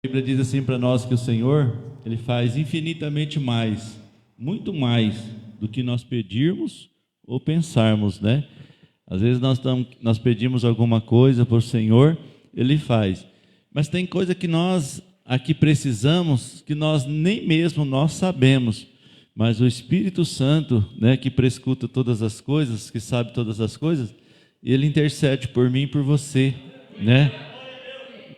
A Bíblia diz assim para nós que o Senhor, Ele faz infinitamente mais, muito mais do que nós pedirmos ou pensarmos, né? Às vezes nós pedimos alguma coisa para o Senhor, Ele faz. Mas tem coisa que nós aqui precisamos, que nós nem mesmo nós sabemos. Mas o Espírito Santo, né, que prescuta todas as coisas, que sabe todas as coisas, Ele intercede por mim e por você, né?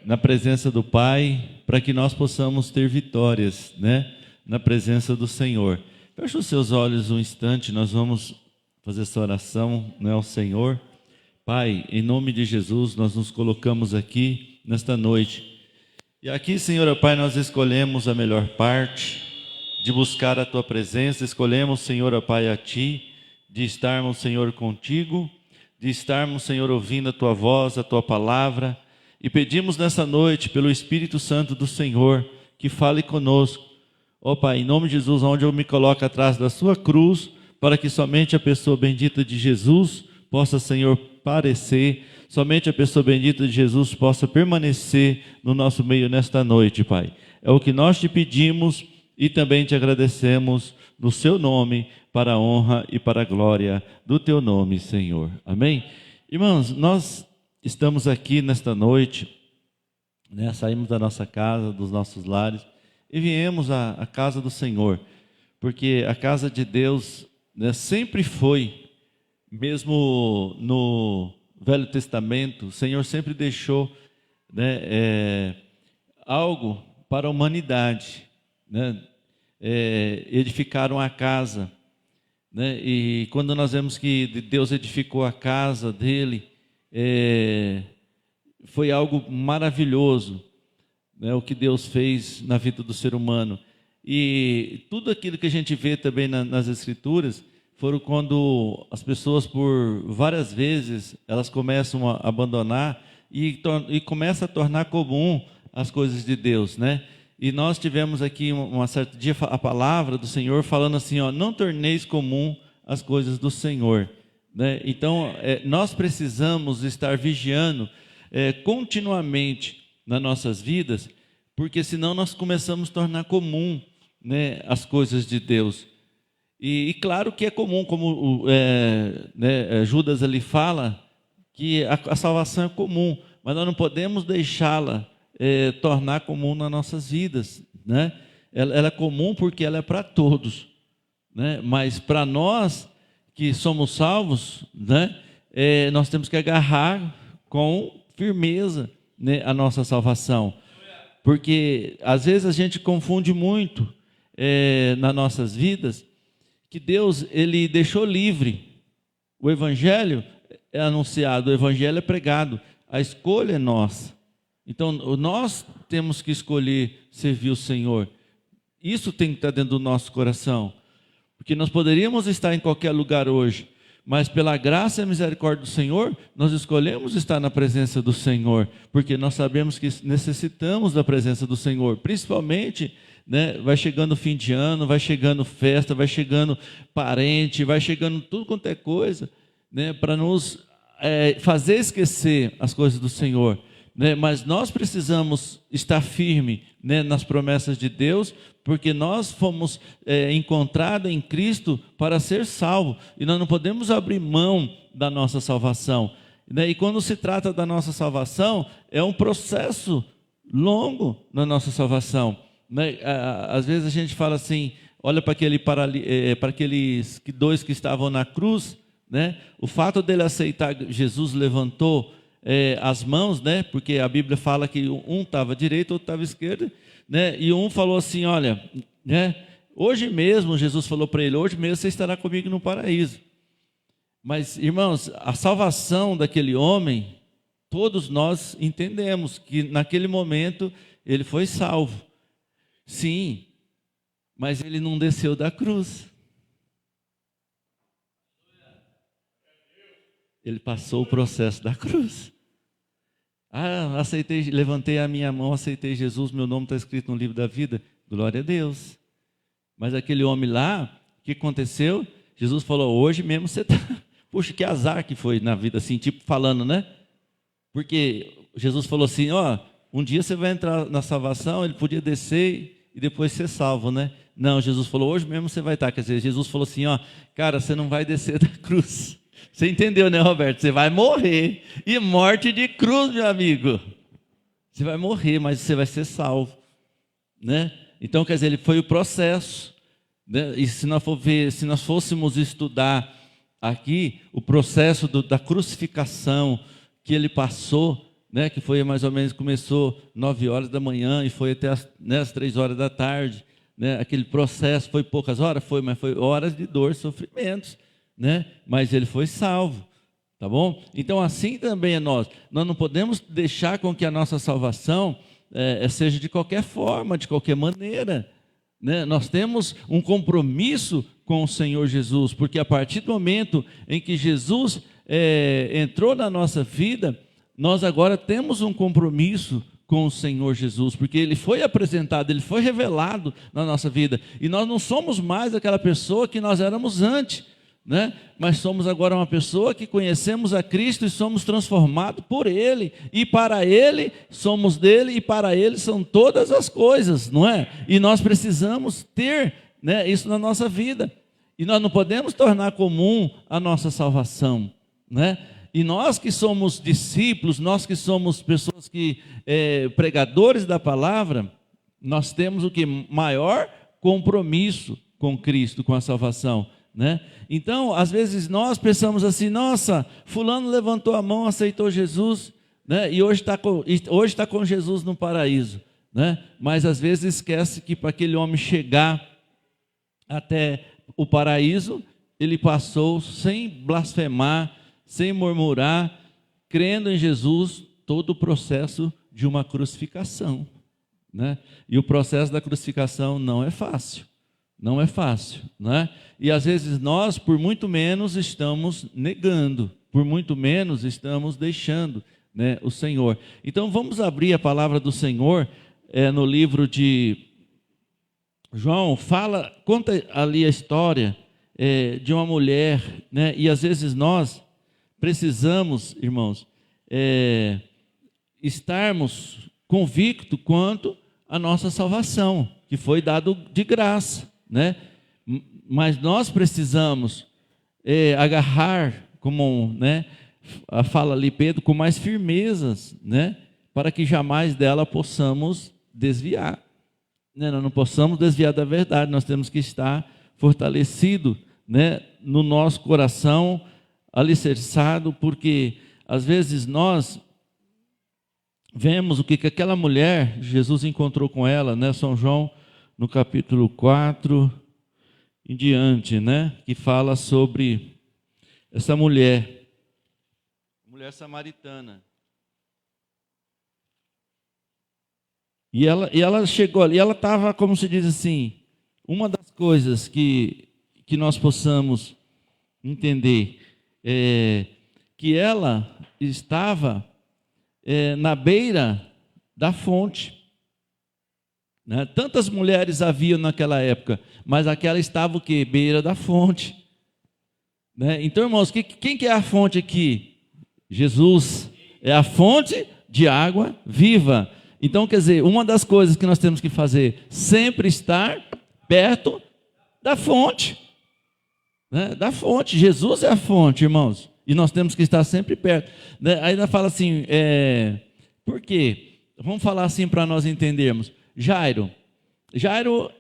Na presença do Pai, para que nós possamos ter vitórias, né? Na presença do Senhor. Feche os seus olhos um instante, nós vamos fazer essa oração, né, ao Senhor. Pai, em nome de Jesus, nós nos colocamos aqui nesta noite. E aqui, Senhor, Pai, nós escolhemos a melhor parte de buscar a Tua presença, escolhemos, Senhor, Pai, a Ti, de estarmos, Senhor, contigo, de estarmos, Senhor, ouvindo a Tua voz, a Tua palavra, e pedimos nessa noite, pelo Espírito Santo do Senhor, que fale conosco. Ó Pai, em nome de Jesus, onde eu me coloco atrás da Sua cruz, para que somente a pessoa bendita de Jesus possa, Senhor, parecer, somente a pessoa bendita de Jesus possa permanecer no nosso meio nesta noite, Pai. É o que nós Te pedimos e também Te agradecemos no Seu nome, para a honra e para a glória do Teu nome, Senhor. Amém? Irmãos, nós estamos aqui nesta noite, né, saímos da nossa casa, dos nossos lares, e viemos à casa do Senhor, porque a casa de Deus, né, sempre foi, mesmo no Velho Testamento, o Senhor sempre deixou, né, algo para a humanidade, né? Edificaram a casa, né? E quando nós vemos que Deus edificou a casa dele, foi algo maravilhoso, né, o que Deus fez na vida do ser humano. E tudo aquilo que a gente vê também nas Escrituras, foram quando as pessoas, por várias vezes, elas começam a abandonar e começa a tornar comum as coisas de Deus, né? E nós tivemos aqui um certo dia a palavra do Senhor falando assim, ó, não torneis comum as coisas do Senhor, né? Então, nós precisamos estar vigiando continuamente nas nossas vidas, porque senão nós começamos a tornar comum, né, as coisas de Deus. E claro que é comum, como Judas ali fala, que a salvação é comum, mas nós não podemos deixá-la tornar comum nas nossas vidas, né? Ela é comum porque ela é para todos, né? Mas para nós que somos salvos, né, nós temos que agarrar com firmeza, né, a nossa salvação, porque às vezes a gente confunde muito nas nossas vidas, que Deus, Ele deixou livre. O Evangelho é anunciado, o Evangelho é pregado, a escolha é nossa. Então, nós temos que escolher servir o Senhor. Isso tem que estar dentro do nosso coração, porque nós poderíamos estar em qualquer lugar hoje, mas pela graça e misericórdia do Senhor, nós escolhemos estar na presença do Senhor, porque nós sabemos que necessitamos da presença do Senhor, principalmente, né, vai chegando o fim de ano, vai chegando festa, vai chegando parente, vai chegando tudo quanto é coisa, né, para nos fazer esquecer as coisas do Senhor, né? Mas nós precisamos estar firme, né, nas promessas de Deus, porque nós fomos encontrados em Cristo para ser salvos, e nós não podemos abrir mão da nossa salvação, né? E quando se trata da nossa salvação, é um processo longo na nossa salvação, né? Às vezes a gente fala assim, olha para aqueles dois que estavam na cruz, né? O fato dele aceitar Jesus levantou as mãos, né? Porque a Bíblia fala que um estava à direita, outro estava à esquerda, né? E um falou assim, olha, né, hoje mesmo, Jesus falou para ele, hoje mesmo você estará comigo no paraíso. Mas, irmãos, a salvação daquele homem, todos nós entendemos que naquele momento ele foi salvo. Sim, mas ele não desceu da cruz. Ele passou o processo da cruz. Levantei a minha mão, aceitei Jesus, meu nome está escrito no livro da vida. Glória a Deus. Mas aquele homem lá, o que aconteceu? Jesus falou, hoje mesmo você está... Puxa, que azar que foi na vida, assim, tipo falando, né? Porque Jesus falou assim, ó, um dia você vai entrar na salvação, ele podia descer e depois ser salvo, né? Não, Jesus falou, hoje mesmo você vai estar. Quer dizer, Jesus falou assim, ó, cara, você não vai descer da cruz. Você entendeu, né, Roberto? Você vai morrer. E morte de cruz, meu amigo. Você vai morrer, mas você vai ser salvo, né? Então, quer dizer, ele foi o processo, né? E se nós fôssemos estudar aqui o processo da crucificação que ele passou, né? Que foi mais ou menos, começou 9 horas da manhã e foi até as 3 horas da tarde, né? Aquele processo foi poucas horas, mas foi horas de dor, sofrimentos, né? Mas ele foi salvo. Tá bom? Então, assim também é nós. Nós não podemos deixar com que a nossa salvação seja de qualquer forma, de qualquer maneira, né? Nós temos um compromisso com o Senhor Jesus, porque a partir do momento em que Jesus entrou na nossa vida, nós agora temos um compromisso com o Senhor Jesus, porque Ele foi apresentado, Ele foi revelado na nossa vida, e nós não somos mais aquela pessoa que nós éramos antes, né? Mas somos agora uma pessoa que conhecemos a Cristo e somos transformados por Ele, e para Ele somos dele, e para Ele são todas as coisas, não é? E nós precisamos ter, né, isso na nossa vida, e nós não podemos tornar comum a nossa salvação, né? E nós que somos discípulos, nós que somos pessoas que pregadores da palavra, nós temos o que? Maior compromisso com Cristo, com a salvação, né? Então, às vezes nós pensamos assim, nossa, fulano levantou a mão, aceitou Jesus, né? E hoje está com Jesus no paraíso, né? Mas às vezes esquece que para aquele homem chegar até o paraíso, ele passou sem blasfemar, sem murmurar, crendo em Jesus, todo o processo de uma crucificação, né? E o processo da crucificação não é fácil. Não é fácil, né? E às vezes nós, por muito menos, estamos negando, por muito menos estamos deixando, né, o Senhor. Então vamos abrir a palavra do Senhor no livro de João, conta ali a história de uma mulher, né? E às vezes nós precisamos, irmãos, estarmos convictos quanto à nossa salvação, que foi dado de graça, né? Mas nós precisamos agarrar, como, né, fala ali Pedro, com mais firmezas, né, para que jamais dela possamos desviar, né? Nós não possamos desviar da verdade, nós temos que estar fortalecido, né, no nosso coração, alicerçado, porque às vezes nós vemos o que aquela mulher, Jesus encontrou com ela, né, São João, no capítulo 4 em diante, né? Que fala sobre essa mulher samaritana. E ela chegou ali, ela estava, como se diz assim, uma das coisas que nós possamos entender, que ela estava na beira da fonte. Né? Tantas mulheres haviam naquela época, mas aquela estava o quê? Beira da fonte. Né? Então, irmãos, quem que é a fonte aqui? Jesus é a fonte de água viva. Então, quer dizer, uma das coisas que nós temos que fazer, sempre estar perto da fonte. Né? Da fonte, Jesus é a fonte, irmãos, e nós temos que estar sempre perto. Né? Aí ela fala assim, por quê? Vamos falar assim para nós entendermos. Jairo,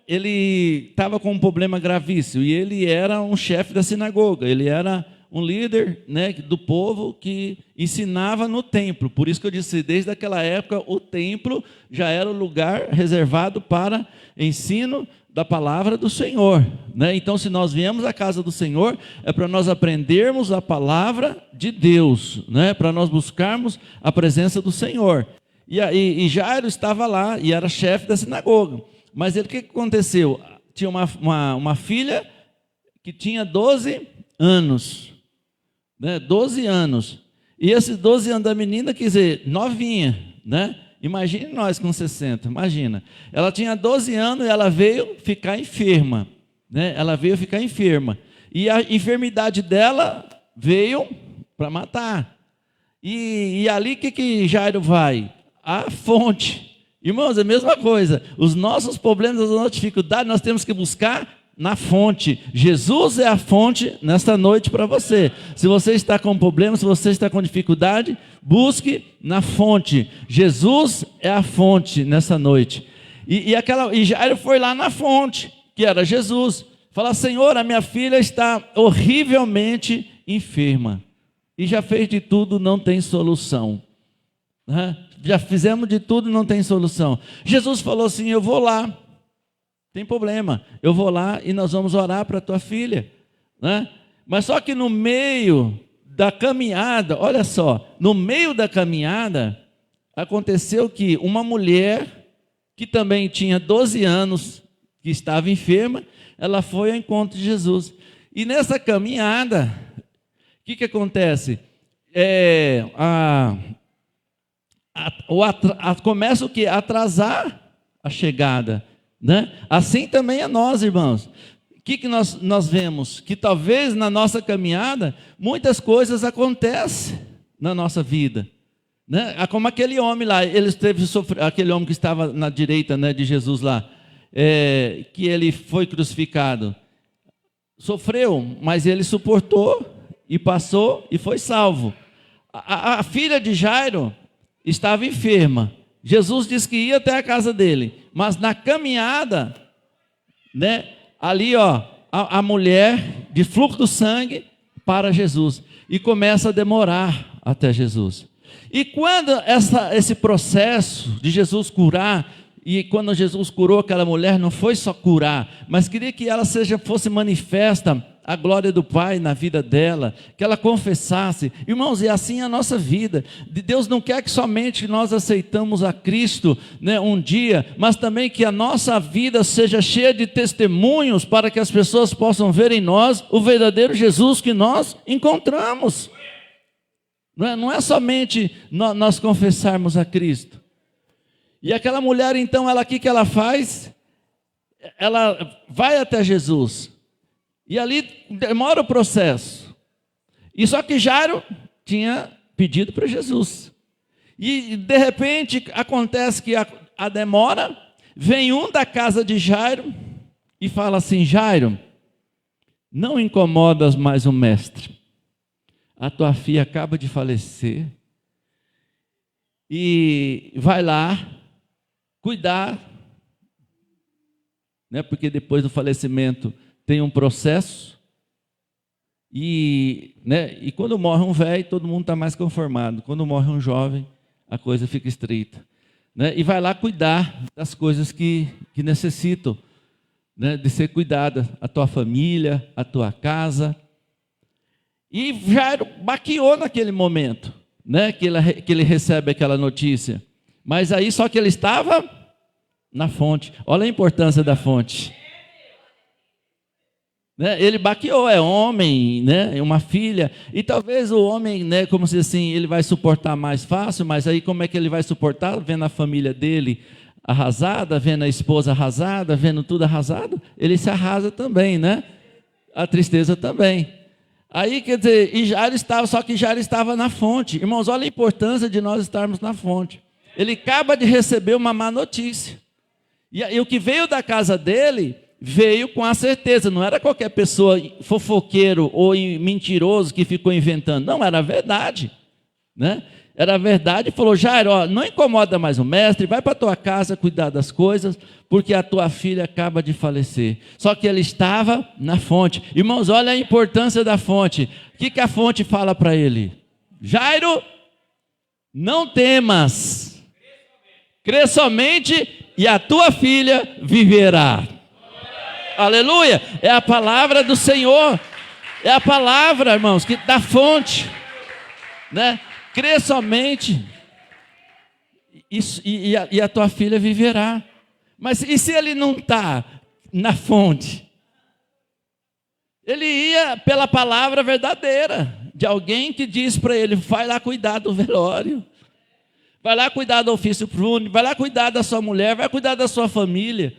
ele estava com um problema gravíssimo, e ele era um chefe da sinagoga, ele era um líder, né, do povo que ensinava no templo. Por isso que eu disse, desde aquela época, o templo já era o lugar reservado para ensino da palavra do Senhor, né? Então, se nós viemos à casa do Senhor, é para nós aprendermos a palavra de Deus, né? Para nós buscarmos a presença do Senhor. E Jairo estava lá e era chefe da sinagoga. Mas o que aconteceu? Tinha uma filha que tinha 12 anos. Né? 12 anos. E esses 12 anos da menina, quer dizer, novinha. Né? Imagine nós com 60, imagina. Ela tinha 12 anos e ela veio ficar enferma. Né? Ela veio ficar enferma. E a enfermidade dela veio para matar. E ali o que Jairo vai? à fonte. Irmãos, é a mesma coisa. Os nossos problemas, as nossas dificuldades, nós temos que buscar na fonte. Jesus é a fonte nesta noite para você. Se você está com problema, se você está com dificuldade, busque na fonte. Jesus é a fonte nessa noite. E Jairo foi lá na fonte, que era Jesus. Fala: Senhor, a minha filha está horrivelmente enferma. E já fez de tudo, não tem solução. Já fizemos de tudo, não tem solução. Jesus falou assim: eu vou lá. Tem problema, eu vou lá e nós vamos orar para a tua filha, né? Mas só que no meio da caminhada, olha só, no meio da caminhada, aconteceu que uma mulher, que também tinha 12 anos, que estava enferma, ela foi ao encontro de Jesus. E nessa caminhada, o que acontece? Começa o quê? A atrasar a chegada. Né? Assim também é nós, irmãos. O que nós vemos? Que talvez na nossa caminhada muitas coisas acontecem na nossa vida, né? Como aquele homem lá, aquele homem que estava na direita, né, de Jesus lá, que ele foi crucificado, sofreu, mas ele suportou e passou e foi salvo. A filha de Jairo estava enferma. Jesus disse que ia até a casa dele, mas na caminhada, né, ali a mulher de fluxo do sangue para Jesus e começa a demorar até Jesus. E quando esse processo de Jesus curar, e quando Jesus curou aquela mulher, não foi só curar, mas queria que ela fosse manifesta a glória do Pai na vida dela, que ela confessasse. Irmãos, é assim a nossa vida. Deus não quer que somente nós aceitamos a Cristo, né, um dia, mas também que a nossa vida seja cheia de testemunhos para que as pessoas possam ver em nós o verdadeiro Jesus que nós encontramos. Não é somente nós confessarmos a Cristo. E aquela mulher, então, o que ela faz? Ela vai até Jesus. E ali demora o processo. E só que Jairo tinha pedido para Jesus. E de repente acontece que a demora, vem um da casa de Jairo e fala assim: Jairo, não incomodas mais o mestre. A tua filha acaba de falecer. E vai lá cuidar, né? Porque depois do falecimento tem um processo, né, e quando morre um velho, todo mundo está mais conformado. Quando morre um jovem, a coisa fica estreita, né? E vai lá cuidar das coisas que necessitam, né, de ser cuidada, a tua família, a tua casa. E Jairo baqueou naquele momento, né, que ele recebe aquela notícia. Mas aí só que ele estava na fonte. Olha a importância da fonte. Ele baqueou, é homem, né? É uma filha. E talvez o homem, né, como se assim, ele vai suportar mais fácil, mas aí como é que ele vai suportar? Vendo a família dele arrasada, vendo a esposa arrasada, vendo tudo arrasado, ele se arrasa também, né? A tristeza também. Aí, quer dizer, só que Jairo estava na fonte. Irmãos, olha a importância de nós estarmos na fonte. Ele acaba de receber uma má notícia. E o que veio da casa dele veio com a certeza, não era qualquer pessoa fofoqueiro ou mentiroso que ficou inventando, não, era verdade, né? Era verdade. E falou: Jairo, não incomoda mais o mestre, vai para a tua casa cuidar das coisas, porque a tua filha acaba de falecer. Só que ele estava na fonte. Irmãos, olha a importância da fonte. O que a fonte fala para ele? Jairo, não temas, crê somente e a tua filha viverá. Aleluia, é a palavra do Senhor, é a palavra, irmãos, que da fonte, né? Crê somente e a tua filha viverá. Mas e se ele não está na fonte? Ele ia pela palavra verdadeira de alguém que diz para ele: vai lá cuidar do velório, vai lá cuidar do ofício fúnebre, vai lá cuidar da sua mulher, vai cuidar da sua família.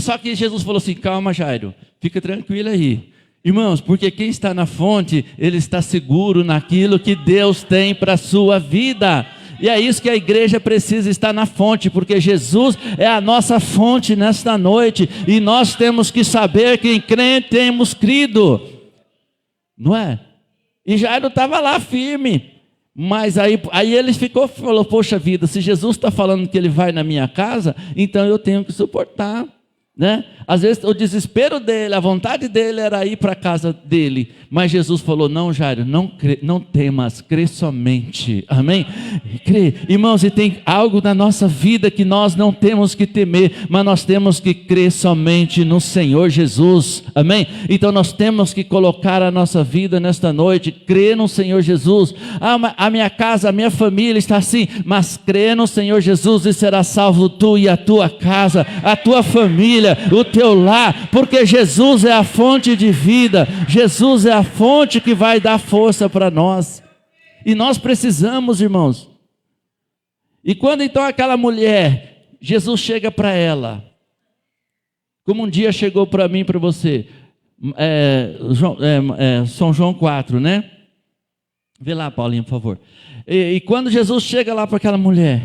Só que Jesus falou assim: calma, Jairo, fica tranquilo aí. Irmãos, porque quem está na fonte, ele está seguro naquilo que Deus tem para a sua vida. E é isso que a igreja precisa estar na fonte, porque Jesus é a nossa fonte nesta noite, e nós temos que saber que em crente temos crido, não é? E Jairo estava lá firme, mas aí ele falou, poxa vida, se Jesus está falando que ele vai na minha casa, então eu tenho que suportar, né? Às vezes o desespero dele, a vontade dele era ir para a casa dele, mas Jesus falou, não Jairo, não temas, crê somente, amém? Crê, irmãos, e tem algo na nossa vida que nós não temos que temer, mas nós temos que crer somente no Senhor Jesus, amém? Então nós temos que colocar a nossa vida nesta noite, crer no Senhor Jesus. A minha casa, a minha família está assim, mas crê no Senhor Jesus e será salvo tu e a tua casa, a tua família, o teu lar, porque Jesus é a fonte de vida, Jesus é a fonte que vai dar força para nós, e nós precisamos, irmãos. E quando então aquela mulher, Jesus chega para ela, como um dia chegou para mim e para você, São João 4, né? Vê lá, Paulinho, por favor. E quando Jesus chega lá para aquela mulher,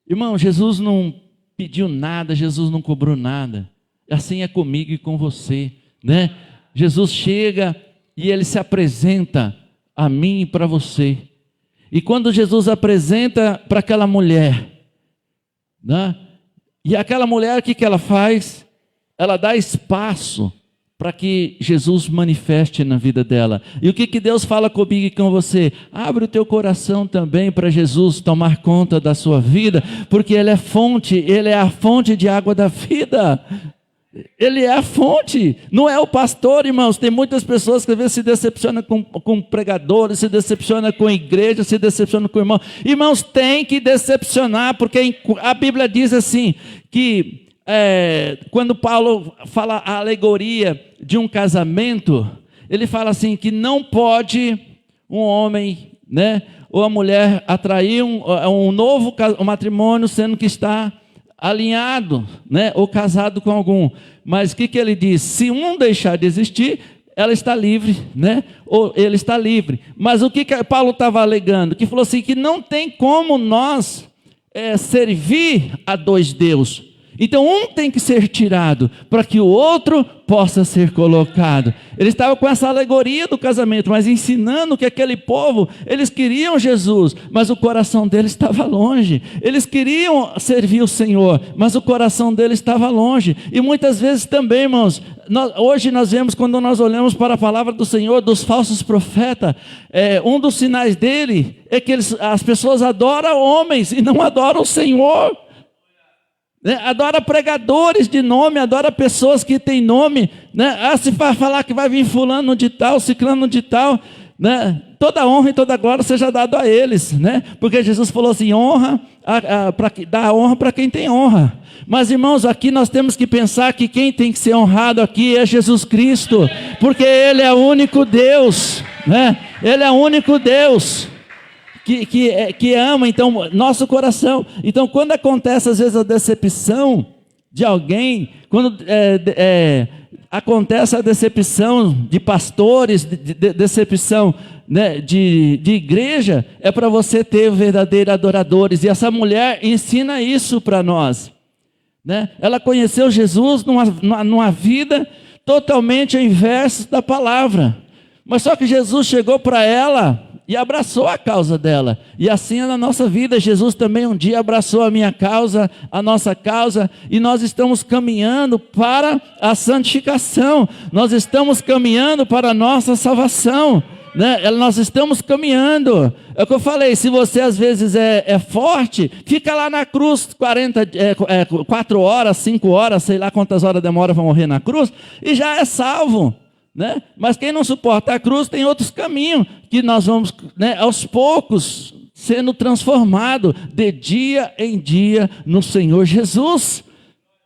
irmão, Jesus não pediu nada, Jesus não cobrou nada. Assim é comigo e com você, né? Jesus chega e ele se apresenta a mim e para você. E quando Jesus apresenta para aquela mulher, né? E aquela mulher, o que ela faz? Ela dá espaço para que Jesus manifeste na vida dela. E o que Deus fala comigo e com você? Abre o teu coração também para Jesus tomar conta da sua vida, porque Ele é fonte, Ele é a fonte de água da vida. Ele é a fonte, não é o pastor, irmãos. Tem muitas pessoas que às vezes se decepcionam com pregadores, se decepcionam com a igreja, se decepcionam com o irmão. Irmãos, tem que decepcionar, porque a Bíblia diz assim, que quando Paulo fala a alegoria de um casamento, ele fala assim, que não pode um homem, né, ou a mulher atrair um novo matrimônio, sendo que está alinhado, né, ou casado com algum. Mas o que ele diz? Se um deixar de existir, ela está livre, né? Ou ele está livre. Mas o que Paulo estava alegando? Que falou assim, que não tem como nós servir a dois deuses. Então um tem que ser tirado para que o outro possa ser colocado. Ele estava com essa alegoria do casamento, mas ensinando que aquele povo, eles queriam Jesus, mas o coração deles estava longe. Eles queriam servir o Senhor, mas o coração deles estava longe. E muitas vezes também, irmãos, hoje nós vemos, quando nós olhamos para a palavra do Senhor, dos falsos profetas, um dos sinais dele é que as pessoas adoram homens e não adoram o Senhor. Adora pregadores de nome, adora pessoas que têm nome, né? Se vai falar que vai vir fulano de tal, ciclano de tal, né? Toda honra e toda glória seja dado a eles, né? Porque Jesus falou assim, dá honra para quem tem honra. Mas irmãos, aqui nós temos que pensar que quem tem que ser honrado aqui é Jesus Cristo, porque Ele é o único Deus, né? Ele é o único Deus que ama, então, nosso coração. Então, quando acontece, às vezes, a decepção de alguém, quando acontece a decepção de pastores, decepção, né, de igreja, é para você ter verdadeiros adoradores. E essa mulher ensina isso para nós, né? Ela conheceu Jesus numa vida totalmente ao inverso da palavra. Mas só que Jesus chegou para ela e abraçou a causa dela. E assim é na nossa vida. Jesus também um dia abraçou a minha causa, a nossa causa, e nós estamos caminhando para a santificação. Nós estamos caminhando para a nossa salvação, né? Nós estamos caminhando. É o que eu falei, se você às vezes é forte, fica lá na cruz 4 horas, 5 horas, sei lá quantas horas demora para morrer na cruz, e já é salvo, né? Mas quem não suporta a cruz tem outros caminhos que nós vamos, né, aos poucos sendo transformado de dia em dia no Senhor Jesus,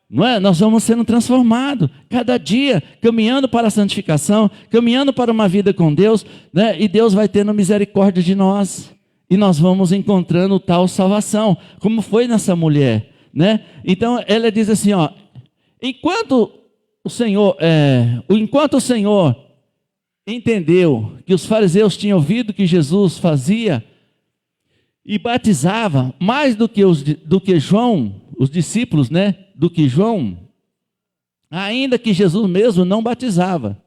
não é? Nós vamos sendo transformados cada dia, caminhando para a santificação, caminhando para uma vida com Deus, né? E Deus vai tendo misericórdia de nós e nós vamos encontrando tal salvação, como foi nessa mulher, né? Então ela diz assim, ó, enquanto o Senhor entendeu que os fariseus tinham ouvido que Jesus fazia, e batizava mais do que João, os discípulos, né? Do que João, ainda que Jesus mesmo não batizava,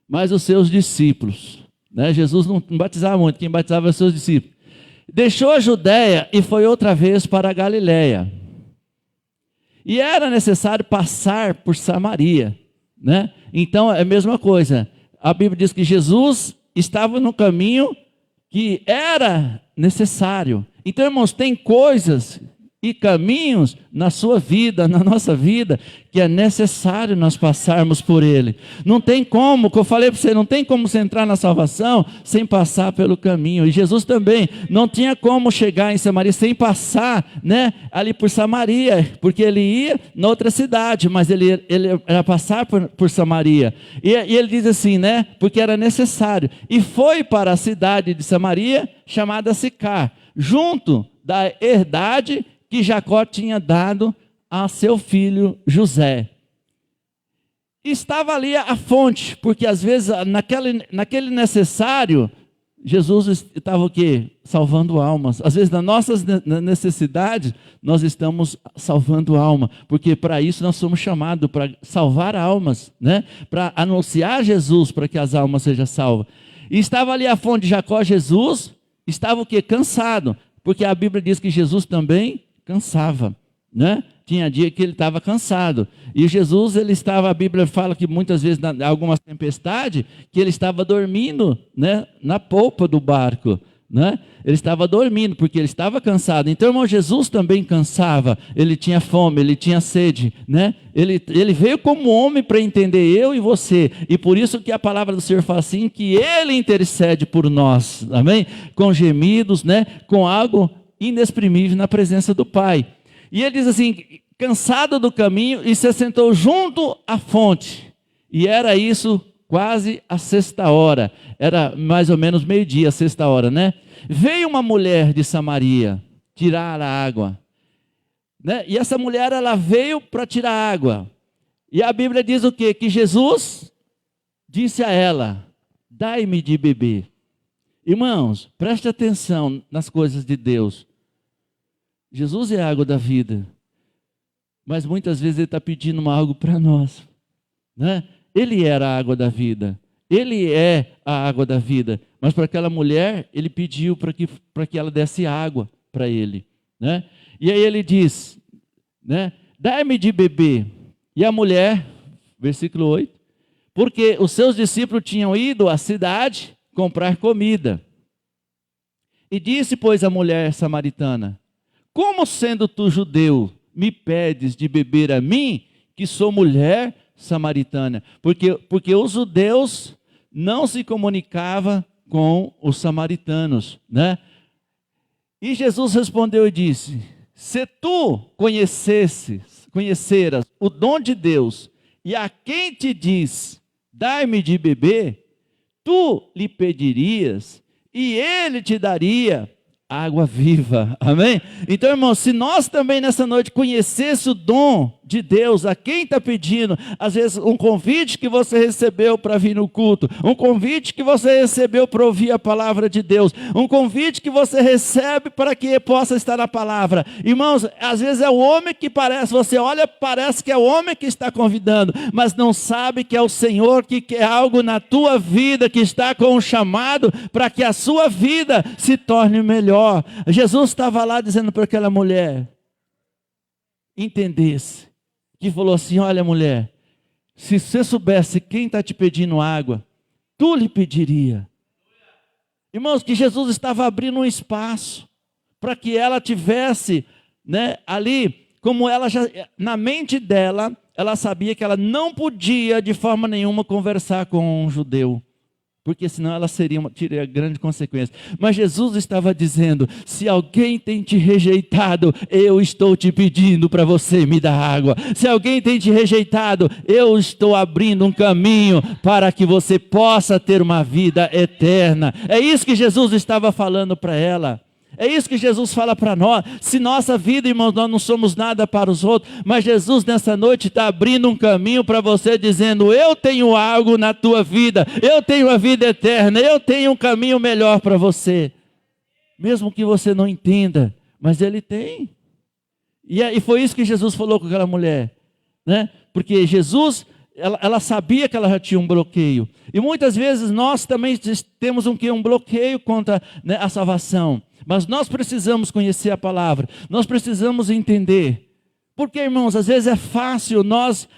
mas os seus discípulos, né? Jesus não batizava muito, quem batizava eram os seus discípulos. Deixou a Judéia e foi outra vez para a Galiléia. E era necessário passar por Samaria, né? Então é a mesma coisa. A Bíblia diz que Jesus estava no caminho que era necessário. Então, irmãos, tem coisas e caminhos na sua vida, na nossa vida, que é necessário nós passarmos por ele. Não tem como, que eu falei para você, não tem como você entrar na salvação sem passar pelo caminho. E Jesus também não tinha como chegar em Samaria sem passar, né, ali por Samaria, porque ele ia na outra cidade, mas ele era passar por Samaria. E ele diz assim, né, porque era necessário. E foi para a cidade de Samaria, chamada Sicar, junto da herdade que Jacó tinha dado a seu filho José. Estava ali a fonte, porque às vezes naquele necessário, Jesus estava o quê? Salvando almas. Às vezes nas nossas necessidades, nós estamos salvando alma, porque para isso nós somos chamados, para salvar almas, né? Para anunciar Jesus, para que as almas sejam salvas. E estava ali a fonte de Jacó, Jesus estava o quê? Cansado, porque a Bíblia diz que Jesus também cansava, né? Tinha dia que ele estava cansado. E Jesus, ele estava, a Bíblia fala que muitas vezes, em algumas tempestades, que ele estava dormindo, né, na polpa do barco, né? Ele estava dormindo, porque ele estava cansado. Então, irmão, Jesus também cansava. Ele tinha fome, ele tinha sede, né? Ele veio como homem para entender eu e você. E por isso que a palavra do Senhor fala assim, que ele intercede por nós, amém? Com gemidos, né? Com algo inexprimível na presença do Pai. E ele diz assim, cansado do caminho, e se sentou junto à fonte. E era isso quase a 6ª, era mais ou menos meio-dia, a 6ª, né? Veio uma mulher de Samaria tirar a água, né? E essa mulher, ela veio para tirar água. E a Bíblia diz o quê? Que Jesus disse a ela, dai-me de beber. Irmãos, preste atenção nas coisas de Deus. Jesus é a água da vida, mas muitas vezes ele está pedindo algo para nós, né? Ele era a água da vida, ele é a água da vida, mas para aquela mulher, ele pediu para que ela desse água para ele, né? E aí ele diz, né? Dai-me de beber. E a mulher, versículo 8, porque os seus discípulos tinham ido à cidade comprar comida. E disse, pois, a mulher samaritana, como sendo tu judeu, me pedes de beber a mim, que sou mulher samaritana? Porque os judeus não se comunicavam com os samaritanos, né? E Jesus respondeu e disse, se tu conheceras o dom de Deus, e a quem te diz, dai-me de beber, tu lhe pedirias, e ele te daria água viva, amém? Então, irmãos, se nós também nessa noite conhecesse o dom de Deus, a quem está pedindo, às vezes um convite que você recebeu para vir no culto, um convite que você recebeu para ouvir a palavra de Deus, um convite que você recebe para que possa estar na palavra. Irmãos, às vezes é o homem que parece, você olha, parece que é o homem que está convidando, mas não sabe que é o Senhor que quer algo na tua vida, que está com um chamado para que a sua vida se torne melhor. Jesus estava lá dizendo para aquela mulher, entendesse, que falou assim, olha mulher, se você soubesse quem está te pedindo água, tu lhe pediria. Irmãos, que Jesus estava abrindo um espaço, para que ela tivesse, né, ali, como ela já, na mente dela, ela sabia que ela não podia de forma nenhuma conversar com um judeu, porque senão ela teria grande consequência. Mas Jesus estava dizendo, se alguém tem te rejeitado, eu estou te pedindo para você me dar água. Se alguém tem te rejeitado, eu estou abrindo um caminho para que você possa ter uma vida eterna. É isso que Jesus estava falando para ela. É isso que Jesus fala para nós. Se nossa vida, irmãos, nós não somos nada para os outros, mas Jesus nessa noite está abrindo um caminho para você, dizendo, eu tenho algo na tua vida, eu tenho a vida eterna, eu tenho um caminho melhor para você. mesmo que você não entenda, mas Ele tem. E foi isso que Jesus falou com aquela mulher, né? Porque Jesus, ela sabia que ela já tinha um bloqueio. E muitas vezes nós também temos um bloqueio contra, né, a salvação. Mas nós precisamos conhecer a palavra, nós precisamos entender. Porque, irmãos, às vezes é fácil nós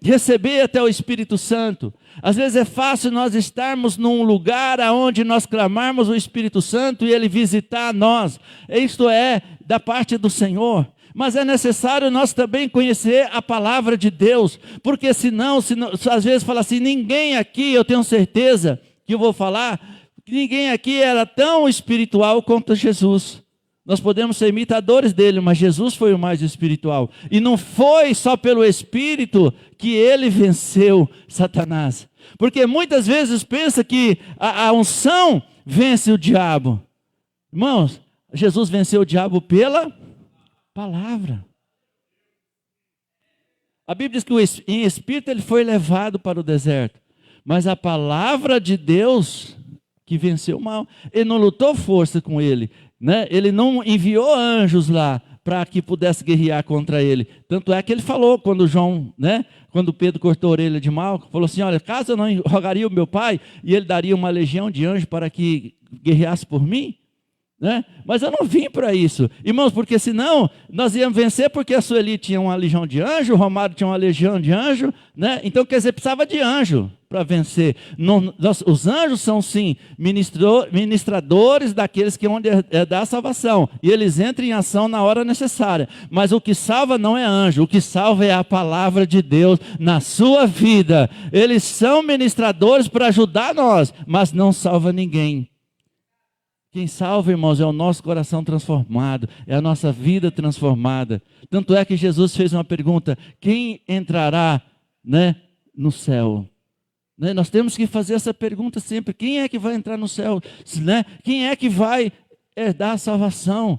receber até o Espírito Santo. Às vezes é fácil nós estarmos num lugar onde nós clamarmos o Espírito Santo e Ele visitar nós. Isto é da parte do Senhor. Mas é necessário nós também conhecer a palavra de Deus. Porque senão às vezes fala assim, ninguém aqui, eu tenho certeza que eu vou falar, que ninguém aqui era tão espiritual quanto Jesus. Nós podemos ser imitadores dele, mas Jesus foi o mais espiritual. E não foi só pelo Espírito que ele venceu Satanás. Porque muitas vezes pensa que a unção vence o diabo. Irmãos, Jesus venceu o diabo pela palavra. A Bíblia diz que em espírito ele foi levado para o deserto. Mas a palavra de Deus que venceu o mal. Ele não lutou força com ele, né? Ele não enviou anjos lá para que pudesse guerrear contra ele. Tanto é que ele falou quando João, né? Quando Pedro cortou a orelha de Malco, falou assim, olha, caso eu não rogaria o meu pai, e ele daria uma legião de anjos para que guerreasse por mim, né? Mas eu não vim para isso, irmãos, porque senão nós íamos vencer, porque a Sueli tinha uma legião de anjo, o Romário tinha uma legião de anjo, né? Então quer dizer, precisava de anjo para vencer. Os anjos são sim ministradores daqueles que onde é da salvação, e eles entram em ação na hora necessária, mas o que salva não é anjo, o que salva é a palavra de Deus na sua vida. Eles são ministradores para ajudar nós, mas não salva ninguém. Quem salva, irmãos, é o nosso coração transformado, é a nossa vida transformada. Tanto é que Jesus fez uma pergunta, quem entrará, né, no céu? Né? Nós temos que fazer essa pergunta sempre, quem é que vai entrar no céu? Né? Quem é que vai herdar a salvação?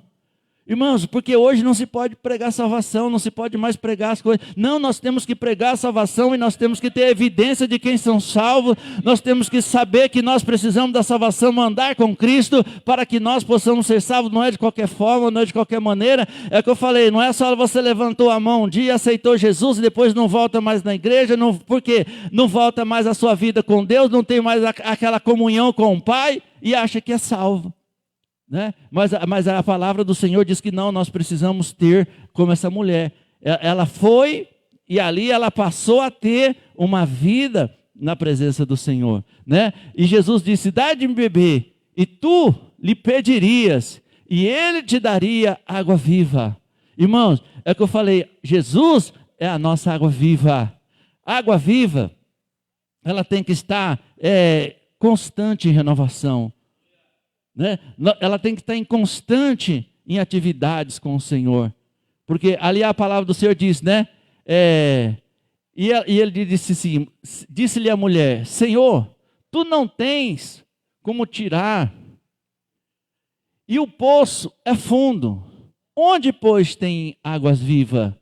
Irmãos, porque hoje não se pode pregar salvação, não se pode mais pregar as coisas. Não, nós temos que pregar a salvação e nós temos que ter evidência de quem são salvos. Nós temos que saber que nós precisamos da salvação, andar com Cristo para que nós possamos ser salvos. Não é de qualquer forma, não é de qualquer maneira. É o que eu falei, não é só você levantou a mão um dia, aceitou Jesus e depois não volta mais na igreja. Não, por quê? Não volta mais a sua vida com Deus, não tem mais aquela comunhão com o Pai e acha que é salvo. Né? Mas a palavra do Senhor diz que não, nós precisamos ter como essa mulher. Ela foi e ali ela passou a ter uma vida na presença do Senhor. Né? E Jesus disse, dá-me beber, e tu lhe pedirias, e ele te daria água viva. Irmãos, é o que eu falei, Jesus é a nossa água viva. A água viva, ela tem que estar constante em renovação. Né? Ela tem que estar em constante em atividades com o Senhor, porque ali a palavra do Senhor diz, né? E ele disse assim, disse-lhe a mulher, Senhor, tu não tens como tirar, e o poço é fundo, onde pois tem águas vivas?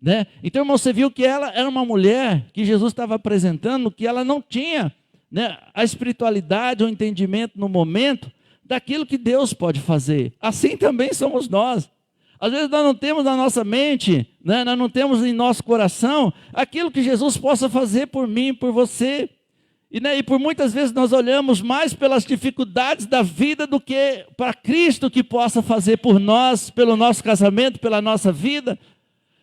Né? Então, irmão, você viu que ela era uma mulher que Jesus estava apresentando, que ela não tinha, né, a espiritualidade, o entendimento no momento daquilo que Deus pode fazer. Assim também somos nós. Às vezes nós não temos na nossa mente, né, nós não temos em nosso coração aquilo que Jesus possa fazer por mim, por você. E por muitas vezes nós olhamos mais pelas dificuldades da vida do que para Cristo que possa fazer por nós, pelo nosso casamento, pela nossa vida.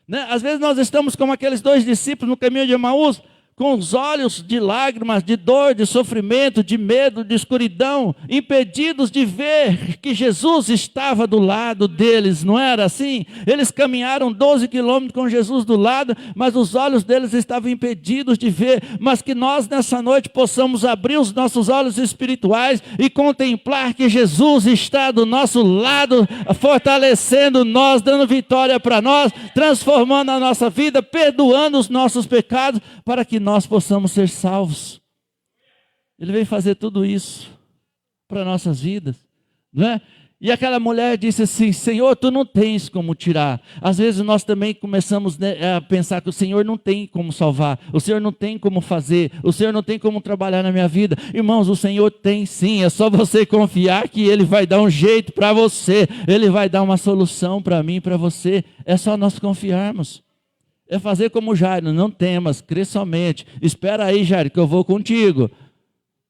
Né? Às vezes nós estamos como aqueles 2 discípulos no caminho de Emaús, com os olhos de lágrimas, de dor, de sofrimento, de medo, de escuridão, impedidos de ver que Jesus estava do lado deles, não era assim? Eles caminharam 12 quilômetros com Jesus do lado, mas os olhos deles estavam impedidos de ver, mas que nós nessa noite possamos abrir os nossos olhos espirituais e contemplar que Jesus está do nosso lado, fortalecendo nós, dando vitória para nós, transformando a nossa vida, perdoando os nossos pecados, para que nós possamos ser salvos. Ele veio fazer tudo isso para nossas vidas, não é? E aquela mulher disse assim: Senhor, tu não tens como tirar. Às vezes nós também começamos, né, a pensar que o Senhor não tem como salvar, o Senhor não tem como fazer, o Senhor não tem como trabalhar na minha vida. Irmãos, o Senhor tem sim, é só você confiar que Ele vai dar um jeito para você, Ele vai dar uma solução para mim, para você. É só nós confiarmos. É fazer como Jairo: não temas, crê somente. Espera aí, Jairo, que eu vou contigo.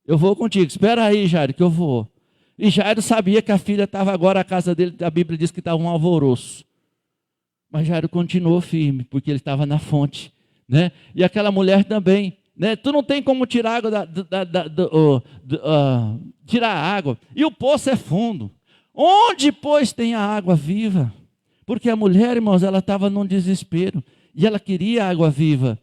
Eu vou contigo, espera aí, Jairo, que eu vou. E Jairo sabia que a filha estava agora, a casa dele, a Bíblia diz que estava um alvoroço. Mas Jairo continuou firme, porque ele estava na fonte, né? E aquela mulher também, né? Tu não tem como tirar água tirar a água. E o poço é fundo. Onde, pois, tem a água viva? Porque a mulher, irmãos, ela estava num desespero. E ela queria água viva.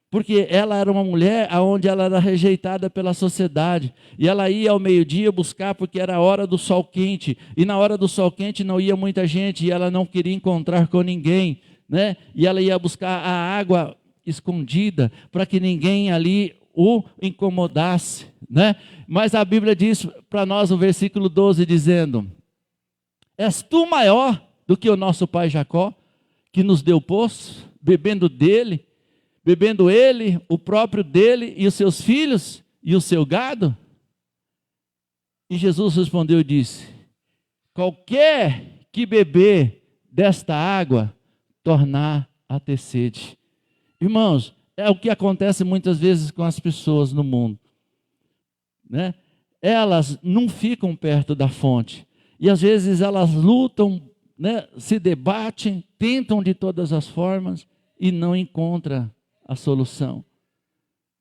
Porque ela era uma mulher onde ela era rejeitada pela sociedade. E ela ia ao meio-dia buscar, porque era a hora do sol quente. E na hora do sol quente não ia muita gente, e ela não queria encontrar com ninguém, né? E ela ia buscar a água escondida, para que ninguém ali o incomodasse, né? Mas a Bíblia diz para nós, o versículo 12, dizendo: és tu maior do que o nosso pai Jacó, que nos deu poço, bebendo ele, o próprio dele e os seus filhos e o seu gado? E Jesus respondeu e disse: qualquer que beber desta água, tornar a ter sede. Irmãos, é o que acontece muitas vezes com as pessoas no mundo, né? Elas não ficam perto da fonte, e às vezes elas lutam, né? Se debatem, tentam de todas as formas e não encontram a solução,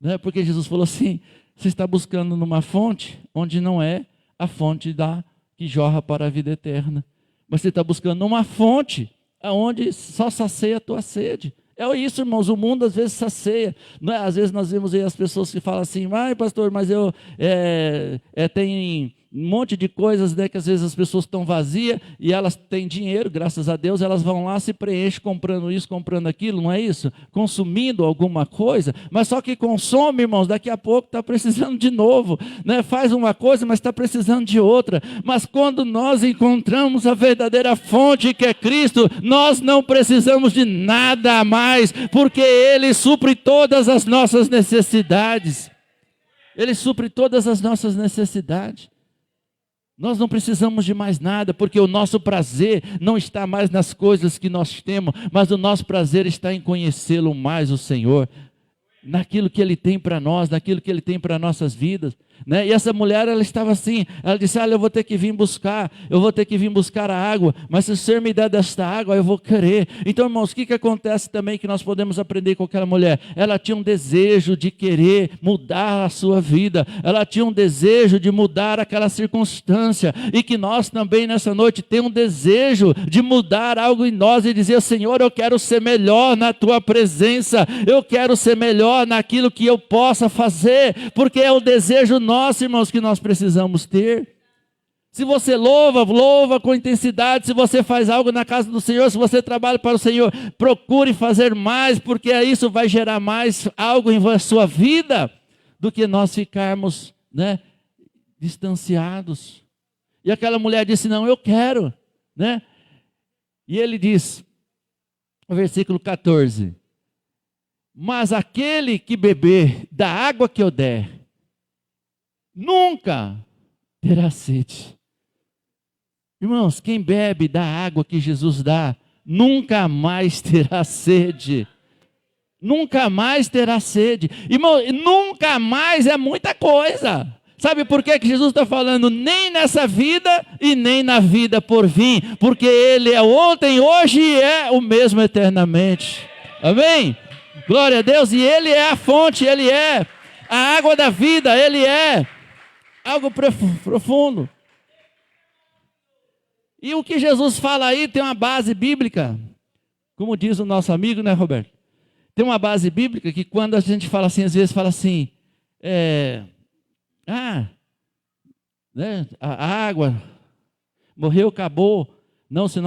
né? Porque Jesus falou assim: você está buscando numa fonte onde não é a fonte que jorra para a vida eterna, mas você está buscando numa fonte onde só sacia a tua sede. É isso, irmãos, o mundo às vezes sacia, não é? Às vezes nós vemos aí as pessoas que falam assim: ai, pastor, mas eu tenho um monte de coisas, né, que às vezes as pessoas estão vazias e elas têm dinheiro, graças a Deus, elas vão lá, se preenchem comprando isso, comprando aquilo, não é isso? Consumindo alguma coisa, mas só que consome, irmãos, daqui a pouco está precisando de novo, né? Faz uma coisa, mas está precisando de outra. Mas quando nós encontramos a verdadeira fonte, que é Cristo, nós não precisamos de nada a mais, porque Ele supre todas as nossas necessidades. Ele supre todas as nossas necessidades. Nós não precisamos de mais nada, porque o nosso prazer não está mais nas coisas que nós temos, mas o nosso prazer está em conhecê-lo mais, o Senhor, naquilo que Ele tem para nós, naquilo que Ele tem para nossas vidas, né? E essa mulher, ela estava assim, ela disse: olha, eu vou ter que vir buscar a água, mas se o Senhor me der desta água, eu vou querer. Então, irmãos, o que acontece também que nós podemos aprender com aquela mulher? Ela tinha um desejo de querer mudar a sua vida, ela tinha um desejo de mudar aquela circunstância, e que nós também nessa noite temos um desejo de mudar algo em nós e dizer: Senhor, eu quero ser melhor na Tua presença, eu quero ser melhor naquilo que eu possa fazer, porque é o desejo nosso, irmãos, que nós precisamos ter. Se você louva com intensidade. Se você faz algo na casa do Senhor, se você trabalha para o Senhor, procure fazer mais, porque isso vai gerar mais algo em sua vida, do que nós ficarmos, né, distanciados. E aquela mulher disse: não, eu quero, né? E ele diz, no versículo 14: mas aquele que beber da água que eu der, nunca terá sede. Irmãos, quem bebe da água que Jesus dá, nunca mais terá sede. Nunca mais terá sede. Irmão, nunca mais é muita coisa. Sabe por que Jesus está falando? Nem nessa vida e nem na vida por vir. Porque Ele é ontem, hoje e é o mesmo eternamente. Amém? Glória a Deus. E Ele é a fonte, Ele é a água da vida, Ele é algo profundo. E o que Jesus fala aí tem uma base bíblica. Como diz o nosso amigo, né, Roberto? Tem uma base bíblica que quando a gente fala assim, às vezes fala assim, né, a água morreu, acabou. Não, se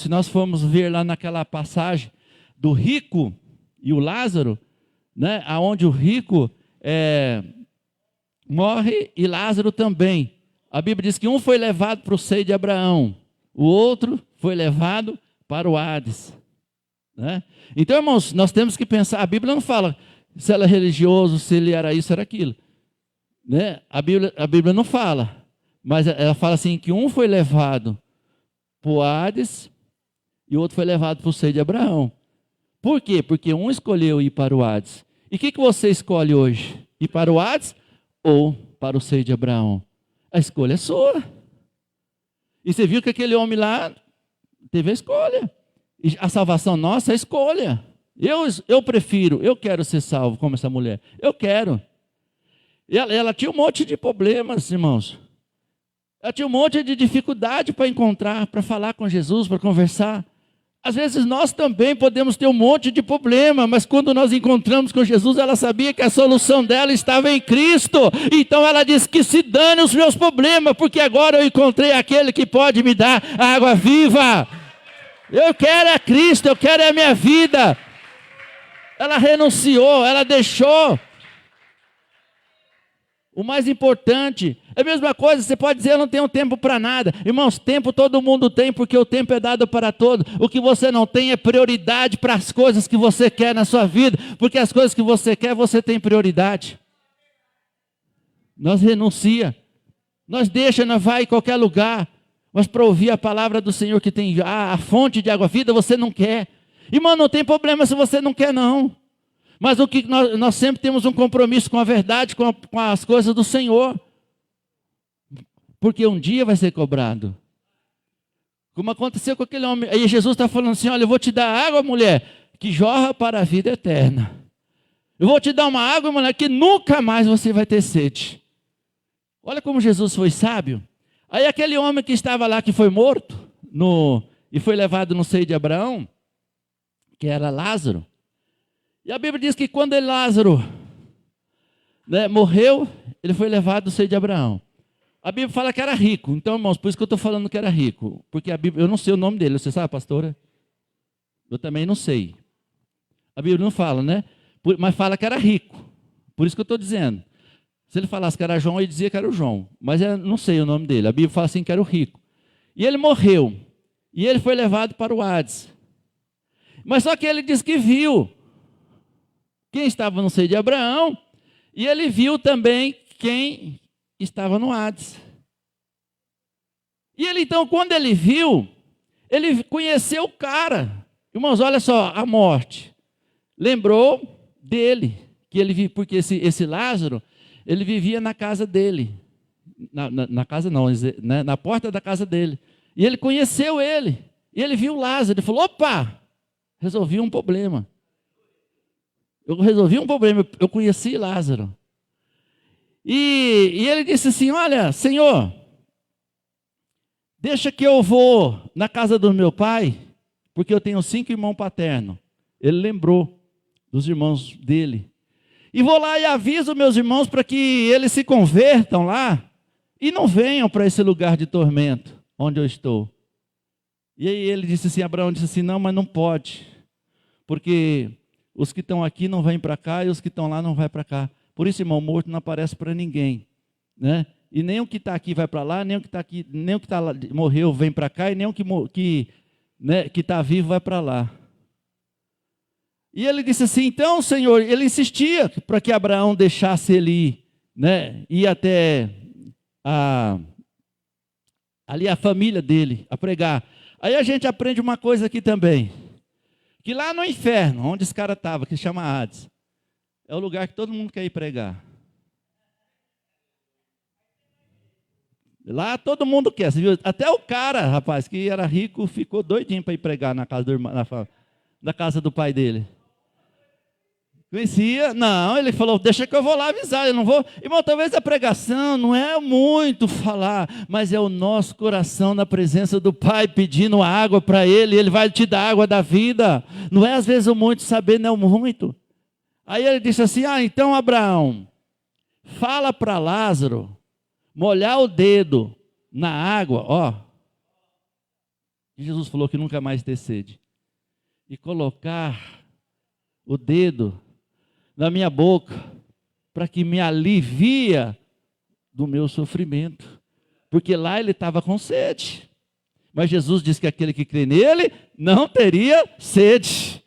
nós formos ver lá naquela passagem do rico e o Lázaro, né, aonde o rico morre e Lázaro também. A Bíblia diz que um foi levado para o seio de Abraão, o outro foi levado para o Hades. Né? Então, irmãos, nós temos que pensar, a Bíblia não fala se ele é religioso, se ele era isso, era aquilo. Né? A Bíblia não fala, mas ela fala assim, que um foi levado para o Hades e o outro foi levado para o seio de Abraão. Por quê? Porque um escolheu ir para o Hades. E o que você escolhe hoje? Ir para o Hades ou para o seio de Abraão? A escolha é sua. E você viu que aquele homem lá teve a escolha. E a salvação nossa é a escolha. Eu prefiro, eu quero ser salvo como essa mulher. Eu quero. E ela tinha um monte de problemas, irmãos. Ela tinha um monte de dificuldade para encontrar, para falar com Jesus, para conversar. Às vezes nós também podemos ter um monte de problema, mas quando nós encontramos com Jesus, ela sabia que a solução dela estava em Cristo. Então ela disse que se dane os meus problemas, porque agora eu encontrei aquele que pode me dar a água viva. Eu quero é Cristo, eu quero é a minha vida. Ela renunciou, ela deixou. O mais importante, é a mesma coisa, você pode dizer, eu não tenho tempo para nada. Irmãos, tempo todo mundo tem, porque o tempo é dado para todos. O que você não tem é prioridade para as coisas que você quer na sua vida, porque as coisas que você quer, você tem prioridade. Nós renuncia, nós deixa, nós vai em qualquer lugar, mas para ouvir a palavra do Senhor que tem a fonte de água vida, você não quer. Irmão, não tem problema se você não quer não. Mas o que nós sempre temos um compromisso com a verdade, com as coisas do Senhor. Porque um dia vai ser cobrado. Como aconteceu com aquele homem. Aí Jesus está falando assim, olha, eu vou te dar água, mulher, que jorra para a vida eterna. Eu vou te dar uma água, mulher, que nunca mais você vai ter sede. Olha como Jesus foi sábio. Aí aquele homem que estava lá, que foi morto, e foi levado no seio de Abraão, que era Lázaro. E a Bíblia diz que quando Lázaro morreu, ele foi levado no seio de Abraão. A Bíblia fala que era rico. Então, irmãos, por isso que eu estou falando que era rico. Porque a Bíblia, eu não sei o nome dele. Você sabe, pastora? Eu também não sei. A Bíblia não fala, né? Mas fala que era rico. Por isso que eu estou dizendo. Se ele falasse que era João, ele dizia que era o João. Mas eu não sei o nome dele. A Bíblia fala assim que era o rico. E ele morreu. E ele foi levado para o Hades. Mas só que ele diz que viu quem estava no seio de Abraão, e ele viu também quem estava no Hades. E ele então, quando ele viu, ele conheceu o cara. Irmãos, olha só, a morte. Lembrou dele, que ele porque esse Lázaro, ele vivia na casa dele. Na casa não, né, na porta da casa dele. E ele conheceu ele. E ele viu Lázaro, ele falou, opa, resolvi um problema. Eu resolvi um problema, eu conheci Lázaro. E ele disse assim, olha, Senhor, deixa que eu vou na casa do meu pai, porque eu tenho 5 irmãos paternos. Ele lembrou dos irmãos dele. E vou lá e aviso meus irmãos para que eles se convertam lá e não venham para esse lugar de tormento, onde eu estou. E aí ele disse assim, Abraão disse assim, não, mas não pode, porque os que estão aqui não vêm para cá e os que estão lá não vão para cá. Por isso, irmão, morto não aparece para ninguém, né? E nem o que está aqui vai para lá, nem o que está aqui, nem o que tá lá, morreu vem para cá, e nem o que está vivo vai para lá. E ele disse assim, então, Senhor, ele insistia para que Abraão deixasse ele ir, né? Ir até ali a família dele, a pregar. Aí a gente aprende uma coisa aqui também. Que lá no inferno, onde esse cara estava, que se chama Hades, é o lugar que todo mundo quer ir pregar. Lá todo mundo quer. Você viu? Até o cara, rapaz, que era rico, ficou doidinho para ir pregar na casa do irmão, na casa do pai dele. Conhecia? Não, ele falou, deixa que eu vou lá avisar, eu não vou. Irmão, talvez a pregação não é muito falar, mas é o nosso coração na presença do Pai, pedindo água para Ele, Ele vai te dar água da vida. Não é às vezes o muito saber, não é o muito. Aí ele disse assim, então Abraão, fala para Lázaro, molhar o dedo na água, ó. Jesus falou que nunca mais ter sede. E colocar o dedo na minha boca, para que me alivia do meu sofrimento. Porque lá ele estava com sede. Mas Jesus disse que aquele que crê nele não teria sede.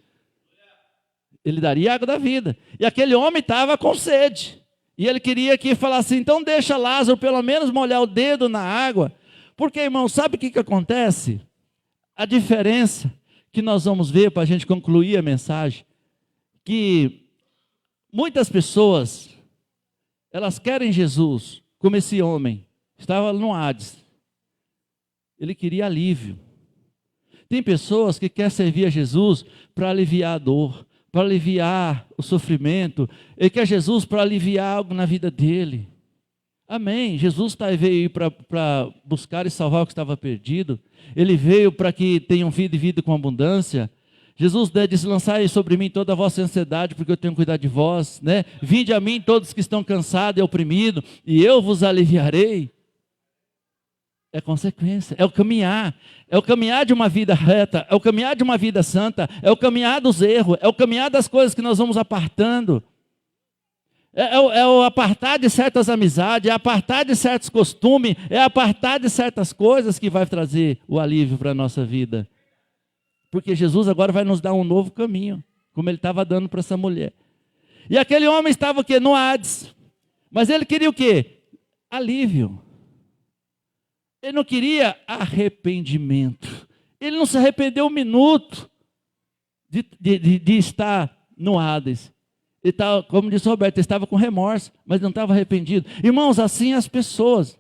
Ele daria água da vida. E aquele homem estava com sede. E ele queria que falasse, então deixa Lázaro pelo menos molhar o dedo na água. Porque, irmão, sabe o que acontece? A diferença que nós vamos ver para a gente concluir a mensagem, que muitas pessoas, elas querem Jesus, como esse homem, estava no Hades. Ele queria alívio. Tem pessoas que querem servir a Jesus para aliviar a dor, para aliviar o sofrimento. Ele quer Jesus para aliviar algo na vida dele. Amém. Jesus veio para buscar e salvar o que estava perdido. Ele veio para que tenham vida e vida com abundância. Jesus disse, lançai sobre mim toda a vossa ansiedade, porque eu tenho cuidado de vós, né? Vinde a mim todos que estão cansados e oprimidos, e eu vos aliviarei. É consequência, é o caminhar de uma vida reta, é o caminhar de uma vida santa, é o caminhar dos erros, é o caminhar das coisas que nós vamos apartando, é o apartar de certas amizades, é apartar de certos costumes, é apartar de certas coisas que vai trazer o alívio para a nossa vida. Porque Jesus agora vai nos dar um novo caminho, como ele estava dando para essa mulher. E aquele homem estava o quê? No Hades, mas ele queria o quê? Alívio. Ele não queria arrependimento. Ele não se arrependeu um minuto de estar no Hades. Ele estava, como disse o Roberto, ele estava com remorso, mas não estava arrependido. Irmãos, assim as pessoas.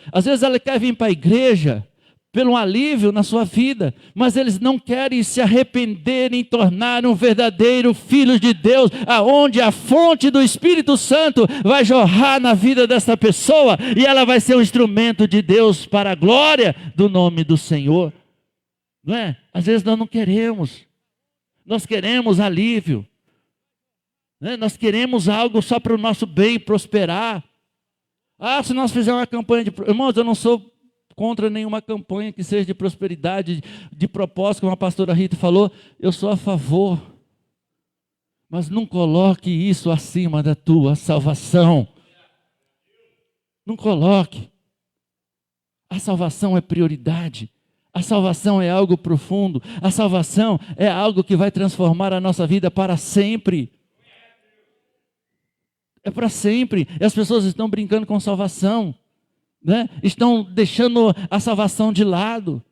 Às vezes ela quer vir para a igreja pelo alívio na sua vida, mas eles não querem se arrepender em tornar um verdadeiro filho de Deus, aonde a fonte do Espírito Santo vai jorrar na vida dessa pessoa, e ela vai ser um instrumento de Deus para a glória do nome do Senhor. Não é? Às vezes nós não queremos, nós queremos alívio, né? Nós queremos algo só para o nosso bem prosperar. Se nós fizermos uma campanha de... Irmãos, eu não sou contra nenhuma campanha que seja de prosperidade, de propósito, como a pastora Rita falou, eu sou a favor. Mas não coloque isso acima da tua salvação. Não coloque. A salvação é prioridade. A salvação é algo profundo. A salvação é algo que vai transformar a nossa vida para sempre. É para sempre. E as pessoas estão brincando com salvação, né? Estão deixando a salvação de lado.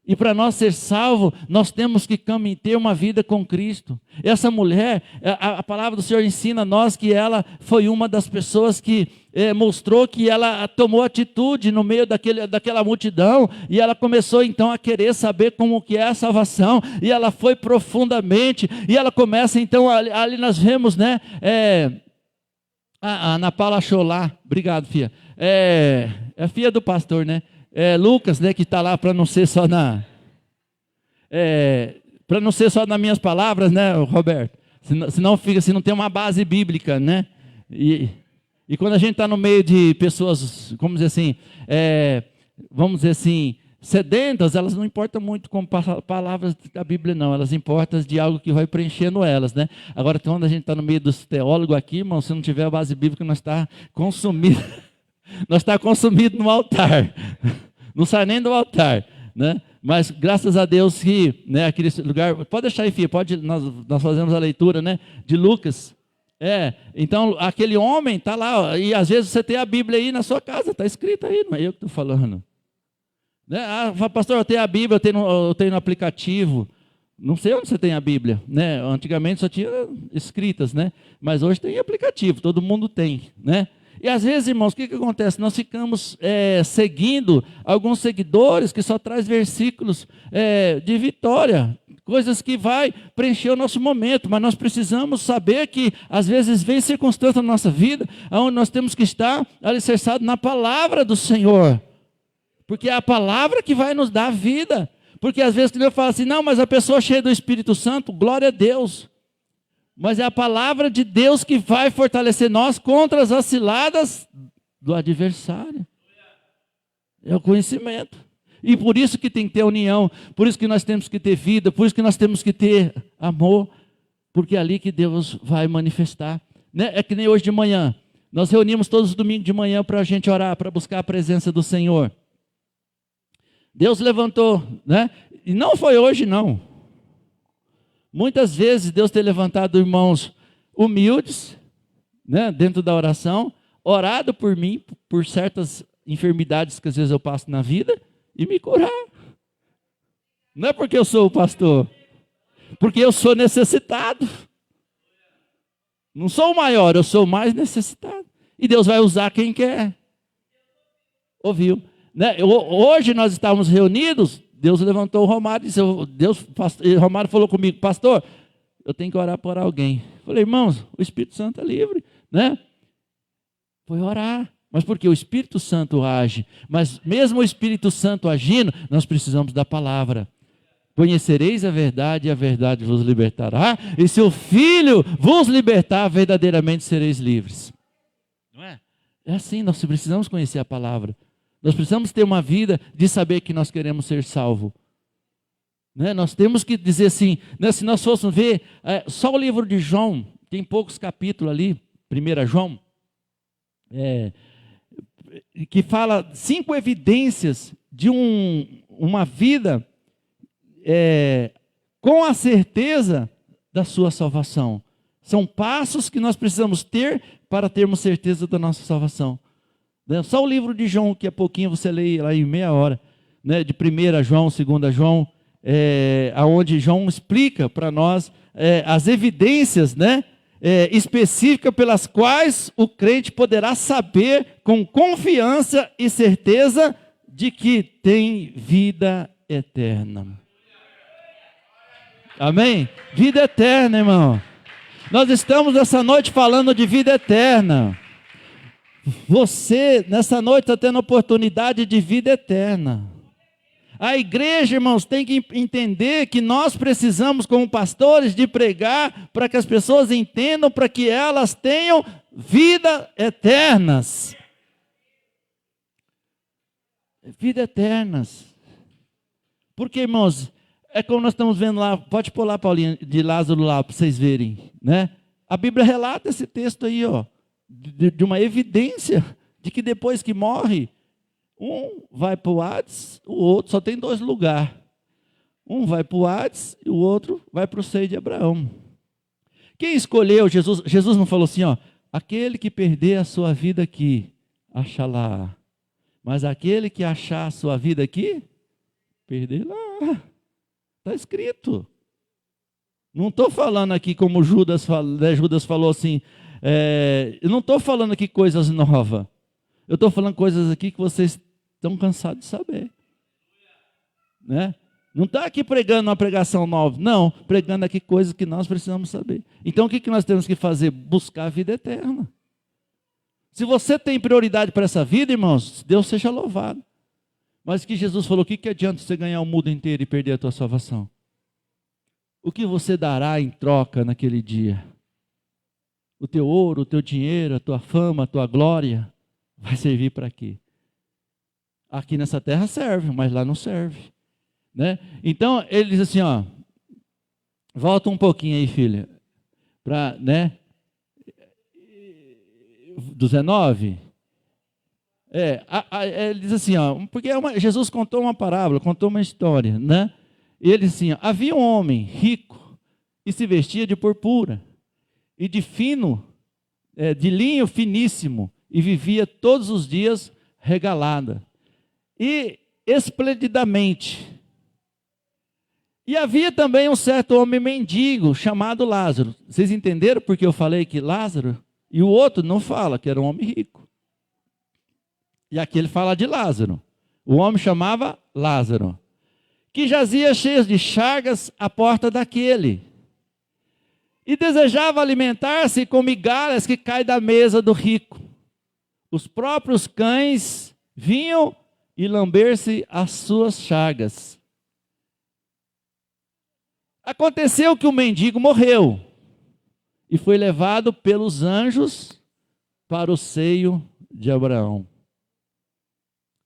E para nós ser salvo, nós temos que ter uma vida com Cristo. Essa mulher, a palavra do Senhor ensina a nós que ela foi uma das pessoas que mostrou que ela tomou atitude no meio daquela multidão, e ela começou então a querer saber como que é a salvação, e ela foi profundamente, e ela começa então, ali nós vemos, né, a Ana Paula achou lá, obrigado, filha, é a filha do pastor, né? Lucas, né, que está lá para não ser só para não ser só nas minhas palavras, né, Roberto? Senão fica, se não tem uma base bíblica, né? E quando a gente está no meio de pessoas, como dizer assim, vamos dizer assim, sedentas, elas não importam muito com palavras da Bíblia, não. Elas importam de algo que vai preenchendo elas, né? Agora, quando a gente está no meio dos teólogos aqui, irmão, se não tiver a base bíblica, nós está consumido. Nós está consumido no altar, não sai nem do altar, né? Mas graças a Deus que, né, aquele lugar, pode deixar aí, filha, nós fazemos a leitura, né, de Lucas. Então aquele homem está lá, e às vezes você tem a Bíblia aí na sua casa, está escrito aí, não é eu que estou falando, né? Pastor, eu tenho a Bíblia, eu tenho no aplicativo. Não sei onde você tem a Bíblia, né? Antigamente só tinha escritas, né? Mas hoje tem aplicativo, todo mundo tem, né? E às vezes, irmãos, o que acontece? Nós ficamos seguindo alguns seguidores que só traz versículos de vitória, coisas que vai preencher o nosso momento, mas nós precisamos saber que às vezes vem circunstância na nossa vida, onde nós temos que estar alicerçados na palavra do Senhor, porque é a palavra que vai nos dar vida. Porque às vezes eu falo assim, não, mas a pessoa cheia do Espírito Santo, glória a Deus. Mas é a palavra de Deus que vai fortalecer nós contra as vaciladas do adversário. É o conhecimento. E por isso que tem que ter união, por isso que nós temos que ter vida, por isso que nós temos que ter amor, porque é ali que Deus vai manifestar. Né? É que nem hoje de manhã, nós reunimos todos os domingos de manhã para a gente orar, para buscar a presença do Senhor. Deus levantou, né? E não foi hoje, não. Muitas vezes Deus tem levantado irmãos humildes, né, dentro da oração, orado por mim, por certas enfermidades que às vezes eu passo na vida, e me curar. Não é porque eu sou o pastor, porque eu sou necessitado. Não sou o maior, eu sou o mais necessitado. E Deus vai usar quem quer. Ouviu? Né? Hoje nós estávamos reunidos, Deus levantou o Romário e disse, Romário falou comigo, pastor, eu tenho que orar por alguém. Falei, irmãos, o Espírito Santo é livre, né? Foi orar. Mas porque o Espírito Santo age. Mas mesmo o Espírito Santo agindo, nós precisamos da palavra. Conhecereis a verdade e a verdade vos libertará. E se o Filho vos libertar, verdadeiramente sereis livres. Não é? É assim, nós precisamos conhecer a palavra. Nós precisamos ter uma vida de saber que nós queremos ser salvos. Né? Nós temos que dizer assim, né? Se nós fôssemos ver, só o livro de João, tem poucos capítulos ali, 1 João, que fala 5 evidências de uma vida com a certeza da sua salvação. São passos que nós precisamos ter para termos certeza da nossa salvação. Só o livro de João, que é pouquinho, você lê lá em meia hora, né, de 1 João, 2 João, onde João explica para nós as evidências, né, específicas pelas quais o crente poderá saber com confiança e certeza de que tem vida eterna. Amém? Vida eterna, irmão. Nós estamos nessa noite falando de vida eterna. Você, nessa noite, está tendo oportunidade de vida eterna. A igreja, irmãos, tem que entender que nós precisamos, como pastores, de pregar para que as pessoas entendam, para que elas tenham vida eternas. Vida eternas. Porque, irmãos, é como nós estamos vendo lá, pode pôr lá, Paulinha, de Lázaro lá, para vocês verem, né? A Bíblia relata esse texto aí, ó, de uma evidência de que depois que morre, um vai para o Hades, o outro, só tem 2 lugares. Um vai para o Hades e o outro vai para o seio de Abraão. Quem escolheu Jesus? Jesus não falou assim, ó, aquele que perder a sua vida aqui, achará. Mas aquele que achar a sua vida aqui, perder lá. Está escrito. Não estou falando aqui como Judas falou assim, eu não estou falando aqui coisas novas. Eu estou falando coisas aqui que vocês estão cansados de saber. Né? Não está aqui pregando uma pregação nova. Não, pregando aqui coisas que nós precisamos saber. Então o que nós temos que fazer? Buscar a vida eterna. Se você tem prioridade para essa vida, irmãos, Deus seja louvado. Mas que Jesus falou, o que adianta você ganhar o mundo inteiro e perder a tua salvação? O que você dará em troca naquele dia? O teu ouro, o teu dinheiro, a tua fama, a tua glória, vai servir para quê? Aqui nessa terra serve, mas lá não serve. Né? Então, ele diz assim, ó, volta um pouquinho aí, filha, para, né, 19. Ele diz assim, ó, porque Jesus contou uma parábola, contou uma história, né? E ele diz assim, ó, havia um homem rico e se vestia de purpura e de de linho finíssimo e vivia todos os dias regalada e esplendidamente. E havia também um certo homem mendigo chamado Lázaro. Vocês entenderam porque eu falei que Lázaro? E o outro não fala que era um homem rico. E aqui ele fala de Lázaro. O homem chamava Lázaro, que jazia cheio de chagas à porta daquele, e desejava alimentar-se com migalhas que caem da mesa do rico. Os próprios cães vinham e lamber-se as suas chagas. Aconteceu que o mendigo morreu e foi levado pelos anjos para o seio de Abraão.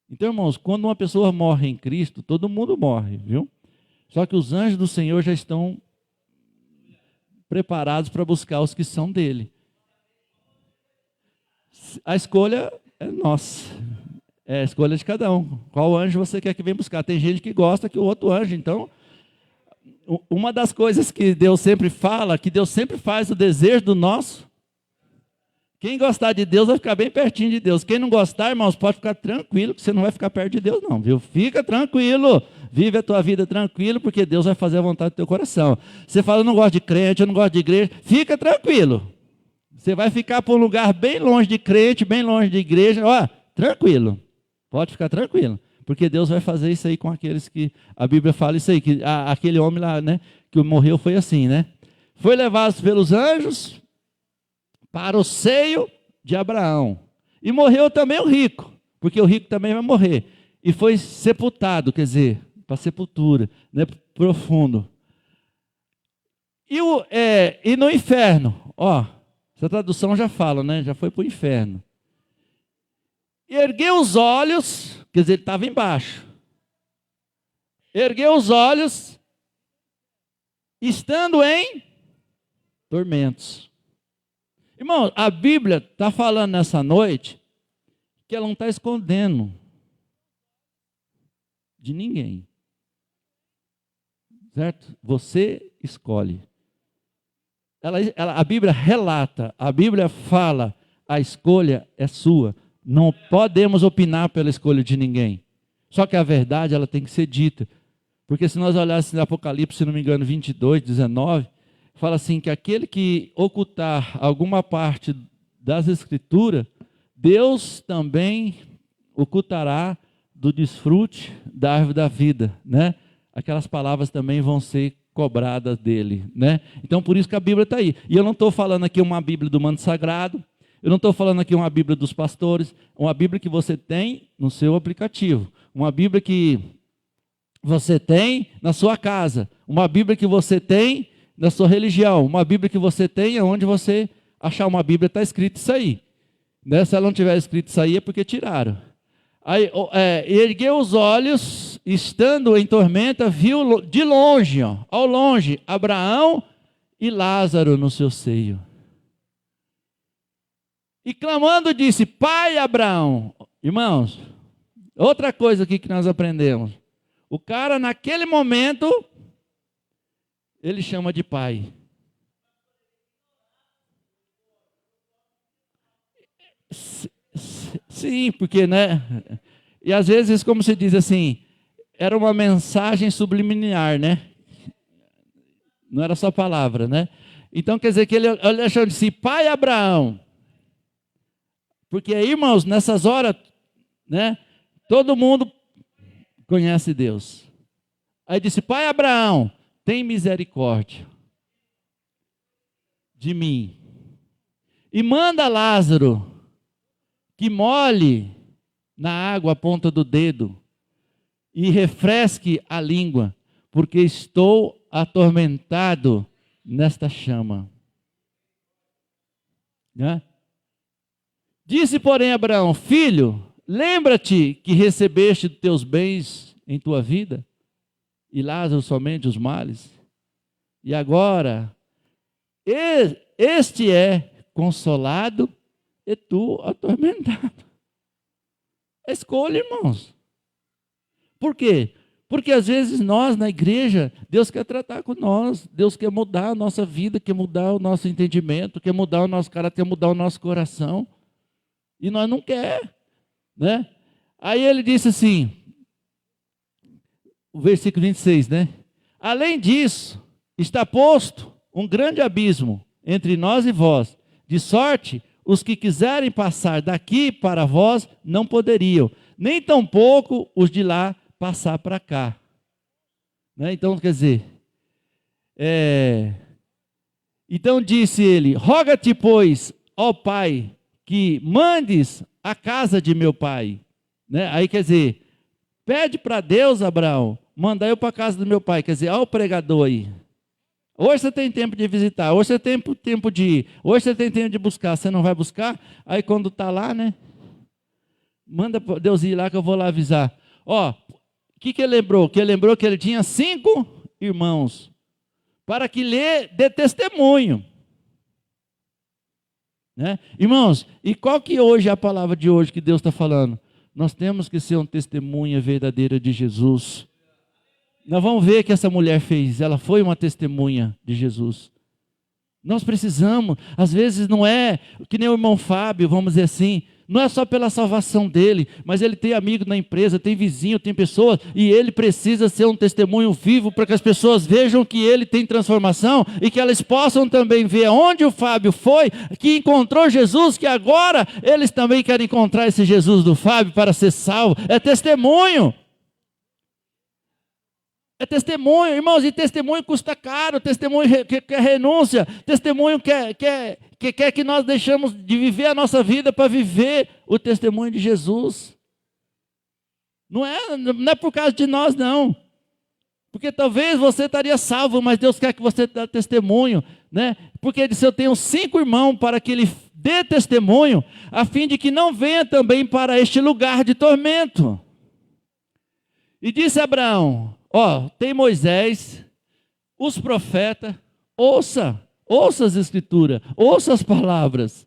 Então, irmãos, quando uma pessoa morre em Cristo, todo mundo morre, viu? Só que os anjos do Senhor já estão preparados para buscar os que são dele. A escolha é nossa. É a escolha de cada um. Qual anjo você quer que venha buscar? Tem gente que gosta que o outro anjo. Então, uma das coisas que Deus sempre fala, que Deus sempre faz o desejo do nosso. Quem gostar de Deus vai ficar bem pertinho de Deus. Quem não gostar, irmãos, pode ficar tranquilo, que você não vai ficar perto de Deus não, viu? Fica tranquilo. Vive a tua vida tranquilo, porque Deus vai fazer a vontade do teu coração. Você fala, eu não gosto de crente, eu não gosto de igreja. Fica tranquilo. Você vai ficar para um lugar bem longe de crente, bem longe de igreja. Ó, tranquilo. Pode ficar tranquilo. Porque Deus vai fazer isso aí com aqueles que... A Bíblia fala isso aí, que aquele homem lá, né, que morreu foi assim, né? Foi levado pelos anjos para o seio de Abraão. E morreu também o rico, porque o rico também vai morrer. E foi sepultado, quer dizer, para sepultura, né, profundo. E no inferno, ó, essa tradução já fala, né? Já foi para o inferno. Ergueu os olhos, quer dizer, ele estava embaixo. Ergueu os olhos, estando em tormentos. Irmão, a Bíblia está falando nessa noite que ela não está escondendo de ninguém. Certo? Você escolhe. A Bíblia relata, a Bíblia fala, a escolha é sua. Não podemos opinar pela escolha de ninguém. Só que a verdade, ela tem que ser dita. Porque se nós olhássemos no Apocalipse, se não me engano, 22, 19, fala assim, que aquele que ocultar alguma parte das Escrituras, Deus também ocultará do desfrute da árvore da vida, né? Aquelas palavras também vão ser cobradas dele, né? Então, por isso que a Bíblia está aí. E eu não estou falando aqui uma Bíblia do manto sagrado, eu não estou falando aqui uma Bíblia dos pastores, uma Bíblia que você tem no seu aplicativo, uma Bíblia que você tem na sua casa, uma Bíblia que você tem na sua religião, uma Bíblia que você tem onde você achar uma Bíblia, está escrito isso aí. Né? Se ela não tiver escrito isso aí, é porque tiraram. Aí, ergueu os olhos, estando em tormenta, viu de longe, ó, ao longe, Abraão e Lázaro no seu seio. E clamando disse, pai Abraão. Irmãos, outra coisa aqui que nós aprendemos. O cara naquele momento, ele chama de pai. Sim, porque, né? E às vezes, como se diz assim, era uma mensagem subliminar, né? Não era só palavra, né? Então quer dizer que ele achou de si, pai Abraão. Porque aí, irmãos, nessas horas, né? Todo mundo conhece Deus. Aí disse, pai Abraão, tem misericórdia de mim. E manda Lázaro que molhe na água a ponta do dedo e refresque a língua, porque estou atormentado nesta chama. Né? Disse, porém, Abraão, filho, lembra-te que recebeste dos teus bens em tua vida, e Lázaro somente os males. E agora, este é consolado e tu atormentado. É escolha, irmãos. Por quê? Porque às vezes nós, na igreja, Deus quer tratar com nós, Deus quer mudar a nossa vida, quer mudar o nosso entendimento, quer mudar o nosso caráter, quer mudar o nosso coração. E nós não quer, né? Aí ele disse assim, o versículo 26, né? Além disso, está posto um grande abismo entre nós e vós, de sorte os que quiserem passar daqui para vós não poderiam, nem tampouco os de lá passar para cá. Né? Então, quer dizer, então disse ele, roga-te, pois, ó Pai, que mandes a casa de meu pai. Né? Aí, quer dizer, pede para Deus, Abraão, mandar eu para a casa do meu pai. Quer dizer, olha o pregador aí. Hoje você tem tempo de visitar, hoje você tem tempo de ir, hoje você tem tempo de buscar, você não vai buscar? Aí quando está lá, né? Manda Deus ir lá que eu vou lá avisar. Ó, o que ele lembrou? Que ele lembrou que ele tinha 5 irmãos, para que lhe dê testemunho. Né? Irmãos, e qual que hoje é a palavra de hoje que Deus está falando? nós temos que ser uma testemunha verdadeira de Jesus. Nós vamos ver o que essa mulher fez, ela foi uma testemunha de Jesus. Nós precisamos, às vezes não é, que nem o irmão Fábio, vamos dizer assim, não é só pela salvação dele, mas ele tem amigo na empresa, tem vizinho, tem pessoas, e ele precisa ser um testemunho vivo para que as pessoas vejam que ele tem transformação e que elas possam também ver onde o Fábio foi, que encontrou Jesus, que agora eles também querem encontrar esse Jesus do Fábio para ser salvo. É testemunho. É testemunho, irmãos, e testemunho custa caro, testemunho quer renúncia, testemunho quer que nós deixamos de viver a nossa vida para viver o testemunho de Jesus. Não é por causa de nós, não. Porque talvez você estaria salvo, mas Deus quer que você dê testemunho, né? Porque ele disse, eu tenho 5 irmãos para que ele dê testemunho, a fim de que não venha também para este lugar de tormento. E disse Abraão, tem Moisés, os profetas, ouça as escrituras, ouça as palavras,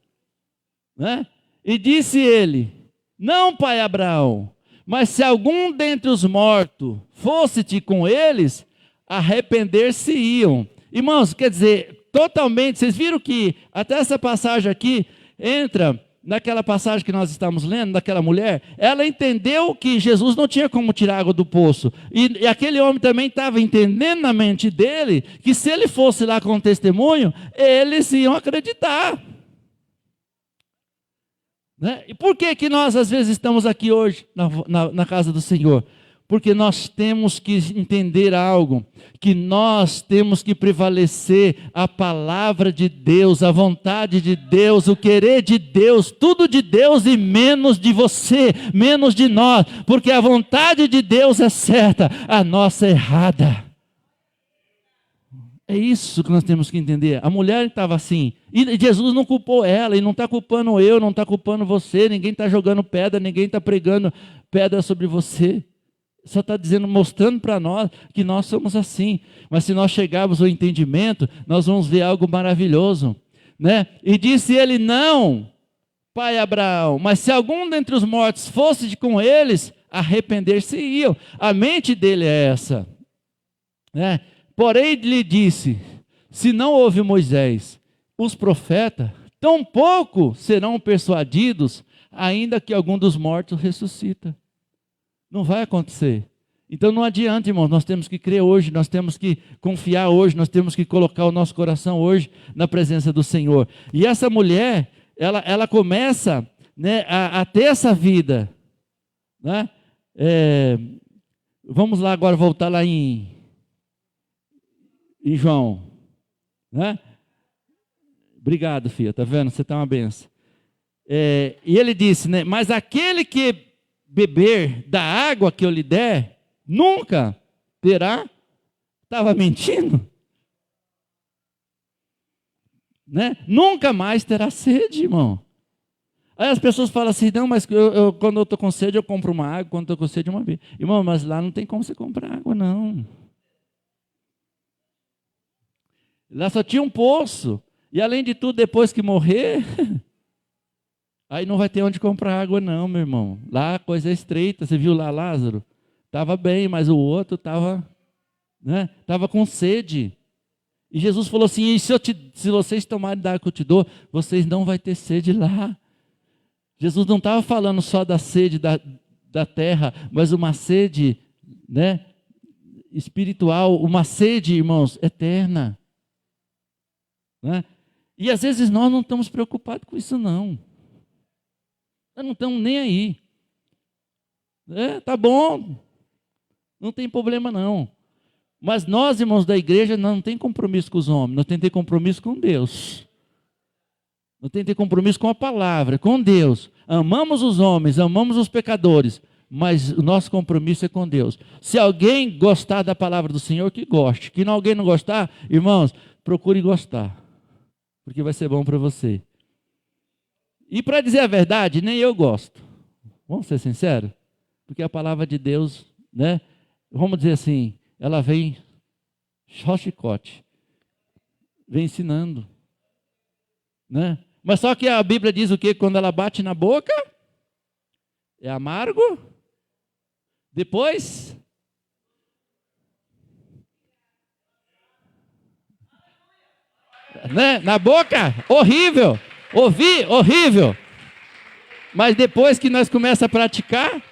né? E disse ele, não, pai Abraão, mas se algum dentre os mortos fosse-te com eles, arrepender-se-iam. Irmãos, quer dizer, totalmente, vocês viram que até essa passagem aqui entra naquela passagem que nós estamos lendo, daquela mulher, ela entendeu que Jesus não tinha como tirar água do poço, e aquele homem também estava entendendo na mente dele, que se ele fosse lá com testemunho, eles iam acreditar, né? E por que nós às vezes estamos aqui hoje, na casa do Senhor? Porque nós temos que entender algo, que nós temos que prevalecer a palavra de Deus, a vontade de Deus, o querer de Deus, tudo de Deus e menos de você, menos de nós, porque a vontade de Deus é certa, a nossa é errada. É isso que nós temos que entender. A mulher estava assim, e Jesus não culpou ela, e não está culpando eu, não está culpando você, ninguém está jogando pedra, ninguém está pregando pedra sobre você. Só está dizendo, mostrando para nós que nós somos assim. Mas se nós chegarmos ao entendimento, nós vamos ver algo maravilhoso, né? E disse ele, não, pai Abraão, mas se algum dentre os mortos fosse com eles, arrepender-se-iam. A mente dele é essa, né? Porém lhe disse, se não houve Moisés, os profetas, tampouco serão persuadidos, ainda que algum dos mortos ressuscita. Não vai acontecer. Então não adianta, irmãos, nós temos que crer hoje, nós temos que confiar hoje, nós temos que colocar o nosso coração hoje na presença do Senhor. E essa mulher, ela começa, né, a ter essa vida, né? Vamos lá agora, voltar lá em João, né? Obrigado, filha, tá vendo? Você está uma benção. E ele disse, né, mas aquele que beber da água que eu lhe der, nunca terá. Estava mentindo? Né? Nunca mais terá sede, irmão. Aí as pessoas falam assim, não, mas quando eu estou com sede eu compro uma água, quando estou com sede uma vez. Irmão, mas lá não tem como você comprar água, não. Lá só tinha um poço. E além de tudo, depois que morrer... Aí não vai ter onde comprar água não, meu irmão. Lá a coisa é estreita. Você viu lá Lázaro? Estava bem, mas o outro estava, né, com sede. E Jesus falou assim, e se vocês tomarem da água que eu te dou, vocês não vão ter sede lá. Jesus não estava falando só da sede da terra, mas uma sede, né, espiritual, uma sede, irmãos, eterna. Né? E às vezes nós não estamos preocupados com isso não. Nós não estamos nem aí. Tá bom. Não tem problema não. Mas nós, irmãos da igreja, não tem compromisso com os homens. Nós temos que ter compromisso com Deus. Nós temos que ter compromisso com a palavra, com Deus. Amamos os homens, amamos os pecadores. Mas o nosso compromisso é com Deus. Se alguém gostar da palavra do Senhor, que goste. Que alguém não gostar, irmãos, procure gostar. Porque vai ser bom para você. E para dizer a verdade, nem eu gosto. Vamos ser sinceros? Porque a palavra de Deus, né? Vamos dizer assim, ela vem só chicote. Vem ensinando. Né? Mas só que a Bíblia diz o quê? Quando ela bate na boca, É amargo. Depois, né? Na boca, horrível. Ouvir, horrível. Mas depois que nós começamos a praticar,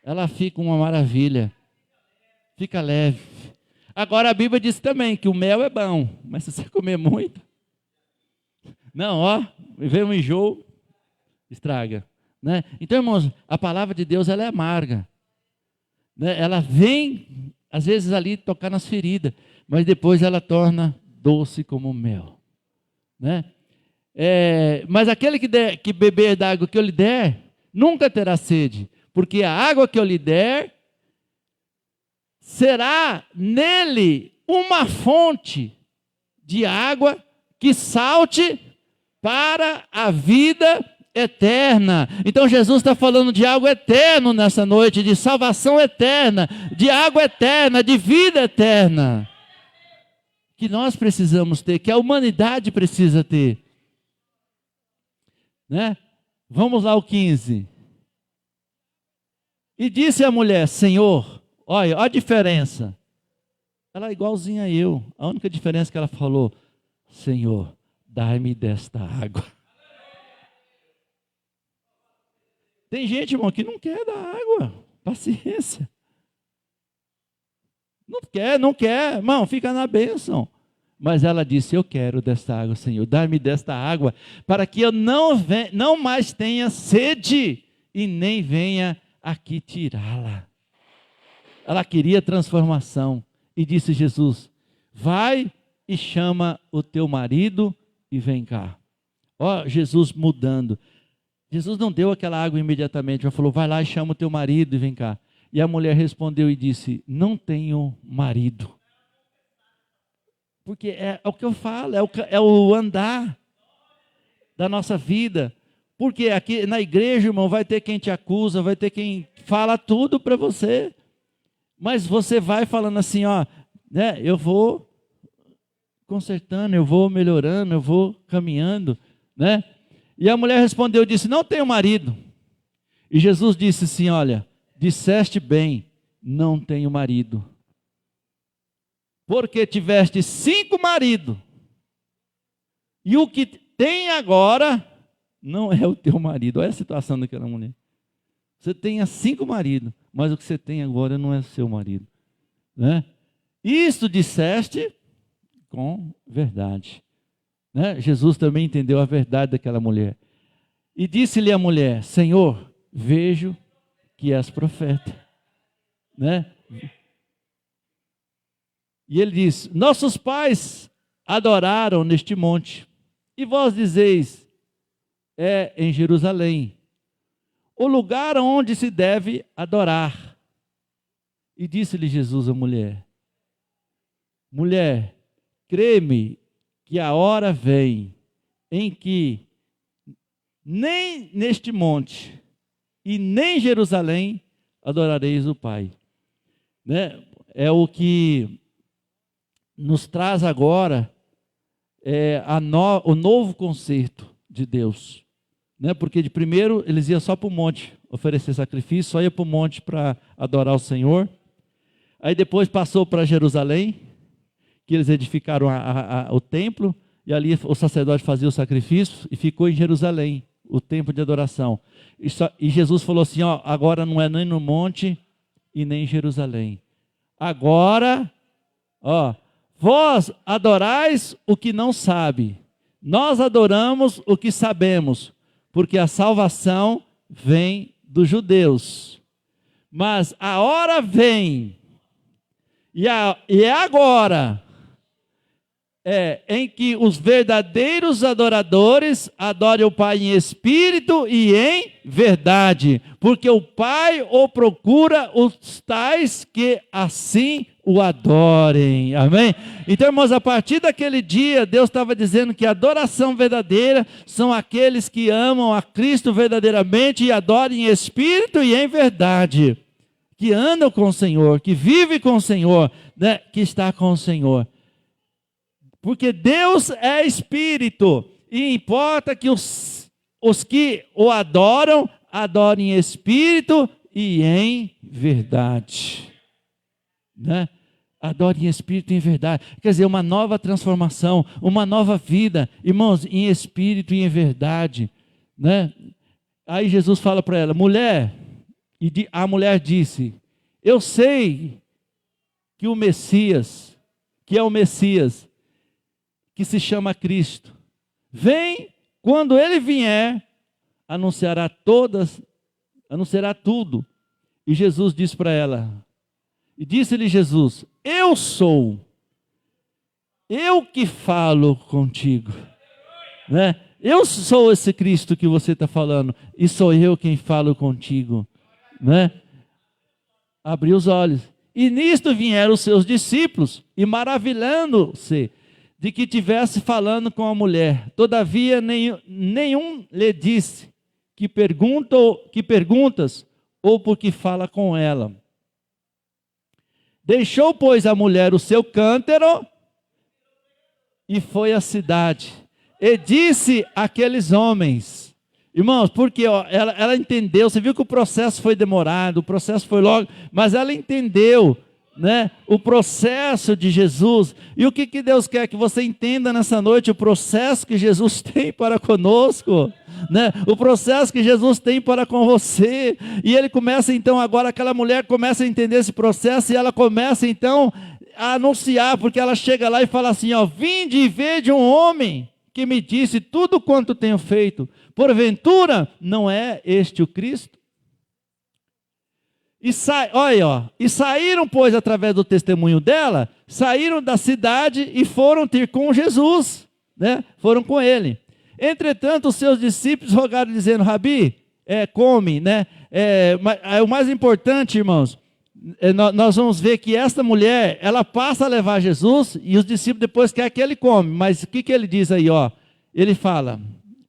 ela fica uma maravilha. Fica leve. Agora a Bíblia diz também que o mel é bom, mas se você comer muito, não, ó, vem um enjoo, estraga, né? Então, irmãos, a palavra de Deus, ela é amarga, né? Ela vem, às vezes, ali tocar nas feridas, mas depois ela torna doce como mel, né? Mas aquele que beber da água que eu lhe der, nunca terá sede, porque a água que eu lhe der será nele uma fonte de água que salte para a vida eterna. Então Jesus está falando de algo eterno nessa noite, de salvação eterna, de água eterna, de vida eterna, que nós precisamos ter, que a humanidade precisa ter, né? Vamos lá, o 15. E disse a mulher: Senhor, olha a diferença. Ela é igualzinha a eu. A única diferença que ela falou: Senhor, dai-me desta água. Tem gente, irmão, que não quer dar água. Paciência. Não quer. Irmão, fica na bênção. Mas ela disse: eu quero desta água, Senhor. Dai-me desta água, para que eu não mais tenha sede e nem venha aqui tirá-la. Ela queria transformação. E disse Jesus: vai e chama o teu marido e vem cá. Ó, Jesus mudando. Jesus não deu aquela água imediatamente, já falou: vai lá e chama o teu marido e vem cá. E a mulher respondeu e disse: não tenho marido. Porque é o que eu falo, é o andar da nossa vida. Porque aqui na igreja, irmão, vai ter quem te acusa, vai ter quem fala tudo para você. Mas você vai falando assim, ó, né? Eu vou consertando, eu vou melhorando, eu vou caminhando, né? E a mulher respondeu e disse: não tenho marido. E Jesus disse assim: olha, disseste bem, não tenho marido. Porque tiveste 5 maridos, e o que tem agora não é o teu marido. Olha a situação daquela mulher. Você tem 5 maridos, mas o que você tem agora não é o seu marido, né? Isto disseste com verdade, né? Jesus também entendeu a verdade daquela mulher. E disse-lhe a mulher: Senhor, vejo que és profeta, né? E ele diz: nossos pais adoraram neste monte, e vós dizeis: é em Jerusalém, o lugar onde se deve adorar. E disse-lhe Jesus à mulher: mulher, crê-me que a hora vem em que nem neste monte e nem em Jerusalém adorareis o Pai. Né? É o que nos traz agora o novo concerto de Deus, né? Porque de primeiro eles iam só para o monte oferecer sacrifício, só ia para o monte para adorar o Senhor. Aí depois passou para Jerusalém, que eles edificaram o templo, e ali o sacerdote fazia o sacrifício, e ficou em Jerusalém, o templo de adoração. E Jesus falou assim, ó, agora não é nem no monte e nem em Jerusalém. Agora, ó, vós adorais o que não sabe, nós adoramos o que sabemos, porque a salvação vem dos judeus. Mas a hora vem, e é agora, em que os verdadeiros adoradores adorem o Pai em espírito e em verdade, porque o Pai o procura os tais que assim o adorem. Amém? Então, irmãos, a partir daquele dia, Deus estava dizendo que a adoração verdadeira são aqueles que amam a Cristo verdadeiramente e adorem em espírito e em verdade, que andam com o Senhor, que vivem com o Senhor, né? Que está com o Senhor. Porque Deus é espírito, e importa que os que o adoram, adore em espírito e em verdade. Né? Adore em espírito e em verdade. Quer dizer, uma nova transformação, uma nova vida, irmãos, em espírito e em verdade. Né? Aí Jesus fala para ela, mulher, e a mulher disse, eu sei que o Messias, que é o Messias, que se chama Cristo, vem, quando ele vier, anunciará tudo. E Jesus disse para ela, e disse-lhe Jesus, eu sou, eu que falo contigo, né? Eu sou esse Cristo que você está falando, e sou eu quem falo contigo, né? Abriu os olhos, e nisto vieram os seus discípulos, e maravilhando-se de que tivesse falando com a mulher, todavia nenhum lhe disse, que perguntas, ou porque fala com ela. Deixou, pois, a mulher o seu cântaro, e foi à cidade, e disse àqueles homens, irmãos, porque ela entendeu, você viu que o processo foi demorado, o processo foi logo, mas ela entendeu, né, o processo de Jesus. E o que Deus quer que você entenda nessa noite? O processo que Jesus tem para conosco, né? O processo que Jesus tem para com você. E ele começa então, agora aquela mulher começa a entender esse processo, e ela começa então a anunciar, porque ela chega lá e fala assim, ó, vinde e vede um homem que me disse tudo quanto tenho feito, porventura não é este o Cristo? E saíram, pois, através do testemunho dela, saíram da cidade e foram ter com Jesus, né? Foram com ele. Entretanto, os seus discípulos rogaram, dizendo, Rabi, come, né? O mais importante, irmãos, nós vamos ver que esta mulher, ela passa a levar Jesus, e os discípulos depois querem que ele come. Mas o que ele diz aí, ó? Ele fala,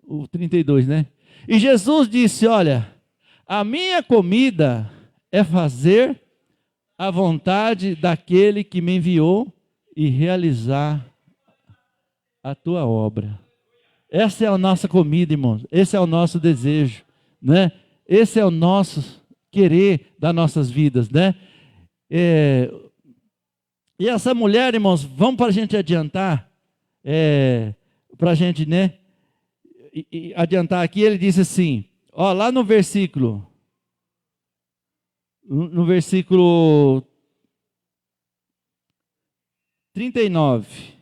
o 32, né? E Jesus disse, olha, a minha comida é fazer a vontade daquele que me enviou e realizar a tua obra. Essa é a nossa comida, irmãos. Esse é o nosso desejo, né? Esse é o nosso querer das nossas vidas, né? E essa mulher, irmãos, vamos para a gente adiantar, para a gente, né? Adiantar aqui, ele disse assim, ó, lá no versículo 39.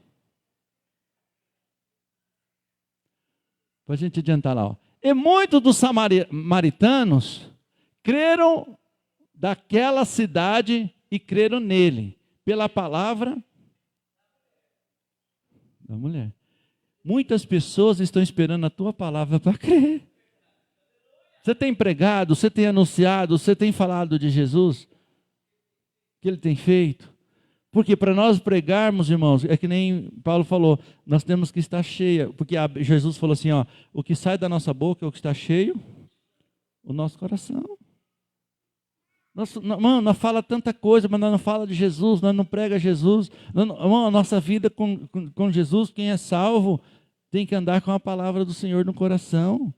Para a gente adiantar lá. Ó. E muitos dos samaritanos creram daquela cidade e creram nele, pela palavra da mulher. Muitas pessoas estão esperando a tua palavra para crer. Você tem pregado, você tem anunciado, você tem falado de Jesus? O que ele tem feito? Porque para nós pregarmos, irmãos, é que nem Paulo falou, nós temos que estar cheia. Porque Jesus falou assim, ó, o que sai da nossa boca é o que está cheio, o nosso coração. Nós fala tanta coisa, mas nós não fala de Jesus, nós não prega Jesus. A nossa vida com Jesus, quem é salvo, tem que andar com a palavra do Senhor no coração.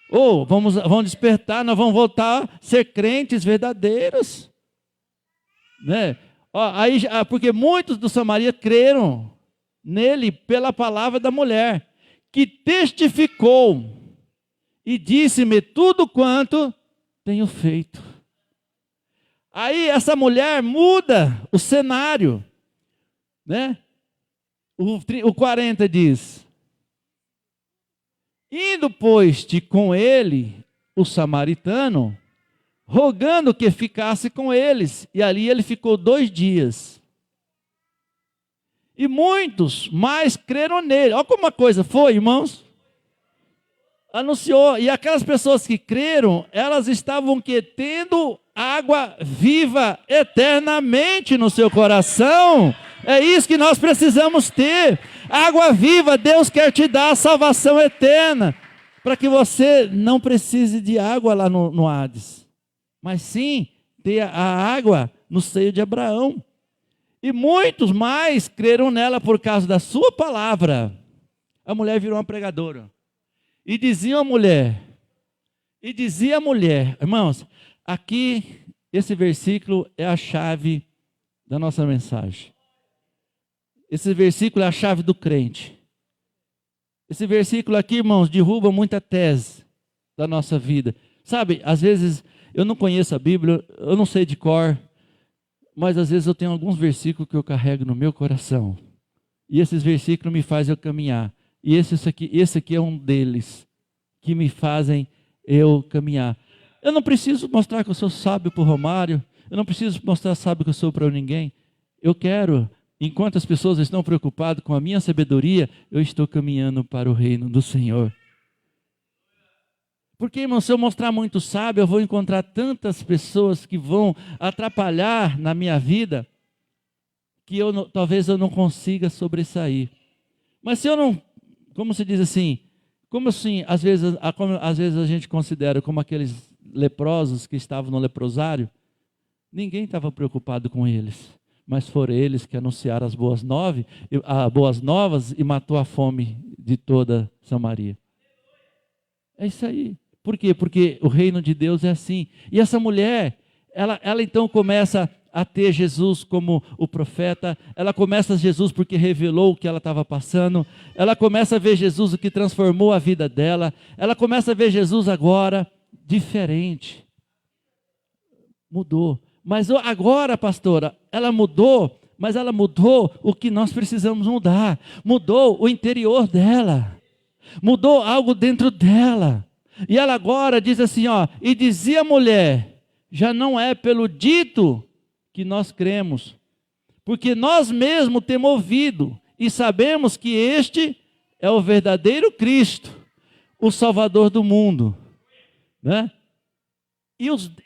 Ou vamos despertar, nós vamos voltar a ser crentes verdadeiros, né? Porque muitos do Samaria creram nele pela palavra da mulher, que testificou e disse-me tudo quanto tenho feito. Aí essa mulher muda o cenário, né? O 40 diz, indo, pois-te com ele, o samaritano, rogando que ficasse com eles. E ali ele ficou 2 dias. E muitos mais creram nele. Olha como a coisa foi, irmãos. Anunciou. E aquelas pessoas que creram, elas estavam tendo água viva eternamente no seu coração. É isso que nós precisamos ter. Água viva, Deus quer te dar a salvação eterna, para que você não precise de água lá no Hades, mas sim ter a água no seio de Abraão. E muitos mais creram nela por causa da sua palavra. A mulher virou uma pregadora. E diziam à mulher, E dizia a mulher, irmãos, aqui esse versículo é a chave da nossa mensagem. Esse versículo é a chave do crente. Esse versículo aqui, irmãos, derruba muita tese da nossa vida. Sabe, às vezes eu não conheço a Bíblia, eu não sei de cor, mas às vezes eu tenho alguns versículos que eu carrego no meu coração. E esses versículos me fazem eu caminhar. E esse aqui é um deles, que me fazem eu caminhar. Eu não preciso mostrar que eu sou sábio para o Romário, eu não preciso mostrar sábio que eu sou para ninguém. Eu quero, enquanto as pessoas estão preocupadas com a minha sabedoria, eu estou caminhando para o reino do Senhor. Porque, irmão, se eu mostrar muito sábio, eu vou encontrar tantas pessoas que vão atrapalhar na minha vida, que talvez eu não consiga sobressair. Mas se eu não, como se diz assim, como assim, às vezes a gente considera como aqueles leprosos que estavam no leprosário, ninguém estava preocupado com eles, mas foram eles que anunciaram as boas novas e matou a fome de toda Samaria. É isso aí. Por quê? Porque o reino de Deus é assim. E essa mulher, ela então começa a ter Jesus como o profeta, ela começa a Jesus porque revelou o que ela estava passando, ela começa a ver Jesus, o que transformou a vida dela, ela começa a ver Jesus agora diferente. Mudou. Mas agora, pastora, ela mudou, mas ela mudou o que nós precisamos mudar. Mudou o interior dela. Mudou algo dentro dela. E ela agora diz assim, ó, e dizia a mulher, já não é pelo dito que nós cremos, porque nós mesmos temos ouvido e sabemos que este é o verdadeiro Cristo, o Salvador do mundo, né?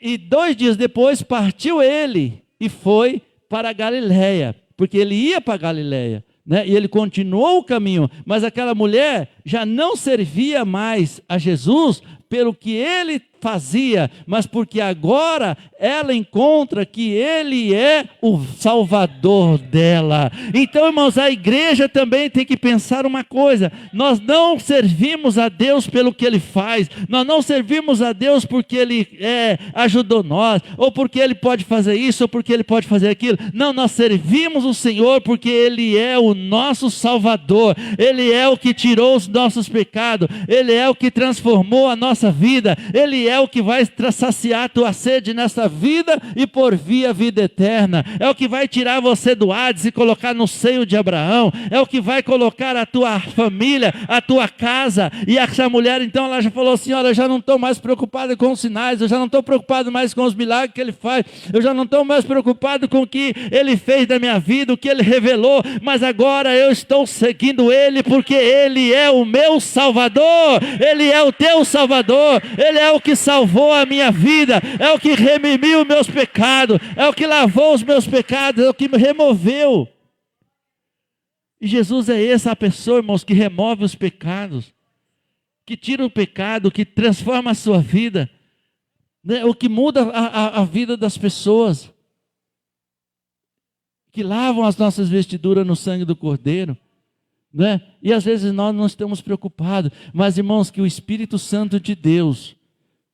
E 2 dias depois partiu ele e foi para a Galileia, porque ele ia para a Galileia, né? E ele continuou o caminho, mas aquela mulher já não servia mais a Jesus pelo que ele fazia, mas porque agora ela encontra que ele é o Salvador dela. Então, irmãos, a igreja também tem que pensar uma coisa: nós não servimos a Deus pelo que ele faz, nós não servimos a Deus porque ele ajudou nós, ou porque ele pode fazer isso, ou porque ele pode fazer aquilo. Não, nós servimos o Senhor porque ele é o nosso Salvador, ele é o que tirou os nossos pecados, ele é o que transformou a nossa vida, ele é o que vai saciar a tua sede nessa vida e por via vida eterna. É o que vai tirar você do Hades e colocar no seio de Abraão. É o que vai colocar a tua família, a tua casa. E essa mulher então, ela já falou assim, olha, eu já não estou mais preocupada com os sinais, eu já não estou preocupado mais com os milagres que ele faz, eu já não estou mais preocupado com o que ele fez da minha vida, o que ele revelou, mas agora eu estou seguindo ele porque ele é o meu Salvador, ele é o teu Salvador, ele é o que salvou a minha vida, é o que remimiu meus pecados, é o que lavou os meus pecados, é o que me removeu. E Jesus é essa pessoa, irmãos, que remove os pecados, que tira o pecado, que transforma a sua vida, né? O que muda a vida das pessoas, que lavam as nossas vestiduras no sangue do Cordeiro, né? E às vezes nós não estamos preocupados, mas irmãos, que o Espírito Santo de Deus,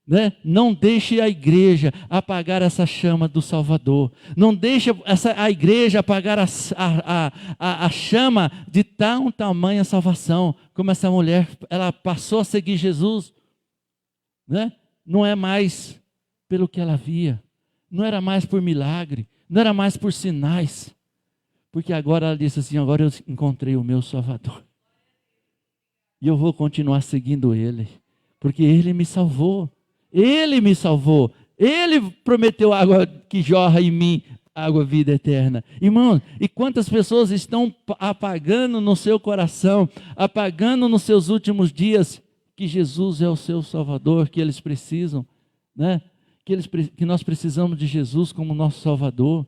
né? Não deixe a igreja apagar essa chama do Salvador. Não deixe a igreja apagar a chama de tão tamanha salvação. Como essa mulher, ela passou a seguir Jesus, né? Não é mais pelo que ela via, não era mais por milagre, não era mais por sinais, porque agora ela disse assim, agora eu encontrei o meu Salvador e eu vou continuar seguindo ele, porque ele me salvou. Ele me salvou, ele prometeu água que jorra em mim, água vida eterna. Irmão, e quantas pessoas estão apagando no seu coração, apagando nos seus últimos dias, que Jesus é o seu Salvador, que eles precisam, né? Que nós precisamos de Jesus como nosso Salvador,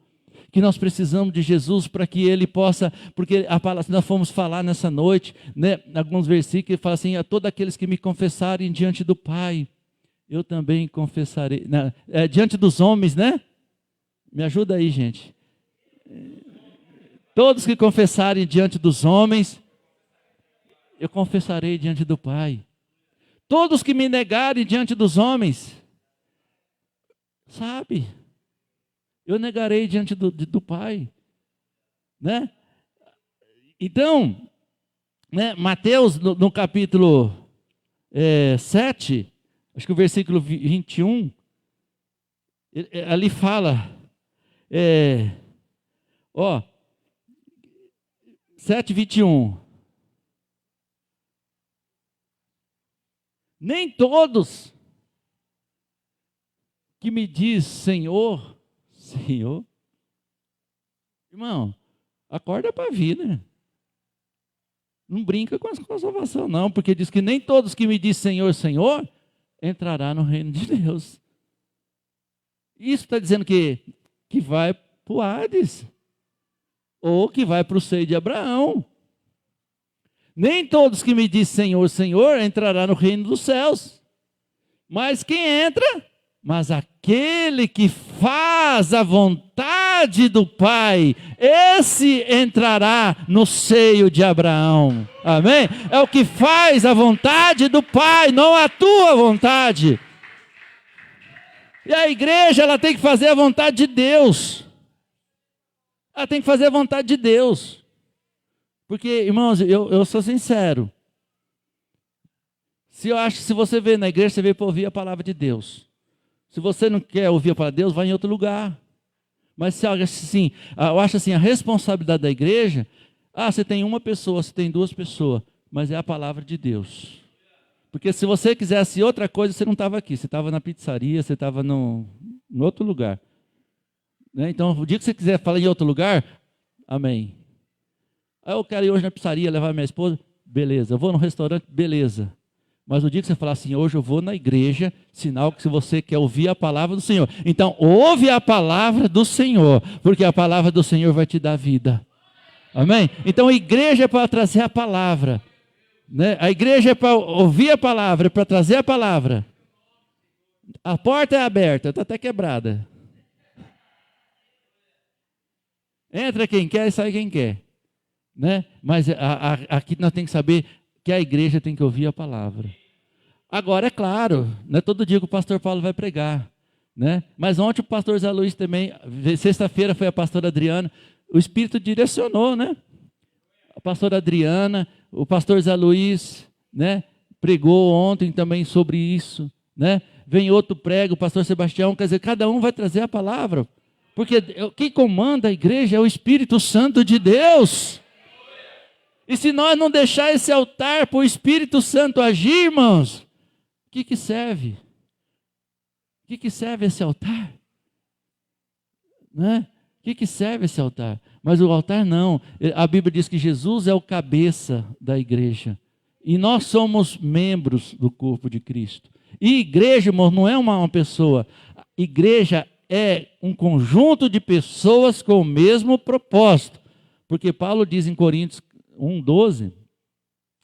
que nós precisamos de Jesus para que ele possa, porque nós fomos falar nessa noite, né? Alguns versículos que falam assim, a todos aqueles que me confessarem diante do Pai, eu também confessarei, diante dos homens, né? Me ajuda aí, gente. Todos que confessarem diante dos homens, eu confessarei diante do Pai. Todos que me negarem diante dos homens, sabe, eu negarei diante do Pai, né? Então, né, Mateus, no capítulo 7, acho que o versículo 21, ali fala, 7:21. Nem todos que me diz Senhor, Senhor, irmão, acorda para a vida. Não brinca com a salvação, não, porque diz que nem todos que me diz Senhor, Senhor, entrará no reino de Deus. Isso está dizendo que vai para o Hades, ou que vai para o seio de Abraão. Nem todos que me diz Senhor, Senhor, entrará no reino dos céus. Mas quem entra? Mas aquele que faz a vontade do Pai, esse entrará no seio de Abraão. Amém? É o que faz a vontade do Pai, não a tua vontade. E a igreja, ela tem que fazer a vontade de Deus. Ela tem que fazer a vontade de Deus. Porque, irmãos, eu sou sincero. Se você veio na igreja, você veio para ouvir a palavra de Deus. Se você não quer ouvir a palavra de Deus, vai em outro lugar. Mas se assim, eu acho assim, a responsabilidade da igreja, você tem uma pessoa, você tem duas pessoas, mas é a palavra de Deus. Porque se você quisesse outra coisa, você não estava aqui, você estava na pizzaria, você estava no outro lugar. Né? Então, o dia que você quiser falar em outro lugar, amém. Eu quero ir hoje na pizzaria, levar minha esposa, beleza. Eu vou no restaurante, beleza. Mas o dia que você falar assim, hoje eu vou na igreja, sinal que se você quer ouvir a palavra do Senhor. Então, ouve a palavra do Senhor, porque a palavra do Senhor vai te dar vida. Amém? Então, a igreja é para trazer a palavra. Né? A igreja é para ouvir a palavra, é para trazer a palavra. A porta é aberta, está até quebrada. Entra quem quer e sai quem quer. Né? Mas aqui nós temos que saber que a igreja tem que ouvir a palavra. Agora, é claro, não é todo dia que o pastor Paulo vai pregar. Né? Mas ontem o pastor Zé Luiz também, sexta-feira foi a pastora Adriana, o Espírito direcionou, né? A pastora Adriana, o pastor Zé Luiz, né? Pregou ontem também sobre isso. Né? Vem outro prego, o pastor Sebastião, quer dizer, cada um vai trazer a palavra. Porque quem comanda a igreja é o Espírito Santo de Deus. E se nós não deixar esse altar para o Espírito Santo agir, irmãos, o que serve? O que serve esse altar? Né? O que serve esse altar? Mas o altar não. A Bíblia diz que Jesus é o cabeça da igreja. E nós somos membros do corpo de Cristo. E igreja, irmão, não é uma pessoa. Igreja é um conjunto de pessoas com o mesmo propósito. Porque Paulo diz em Coríntios 1:12,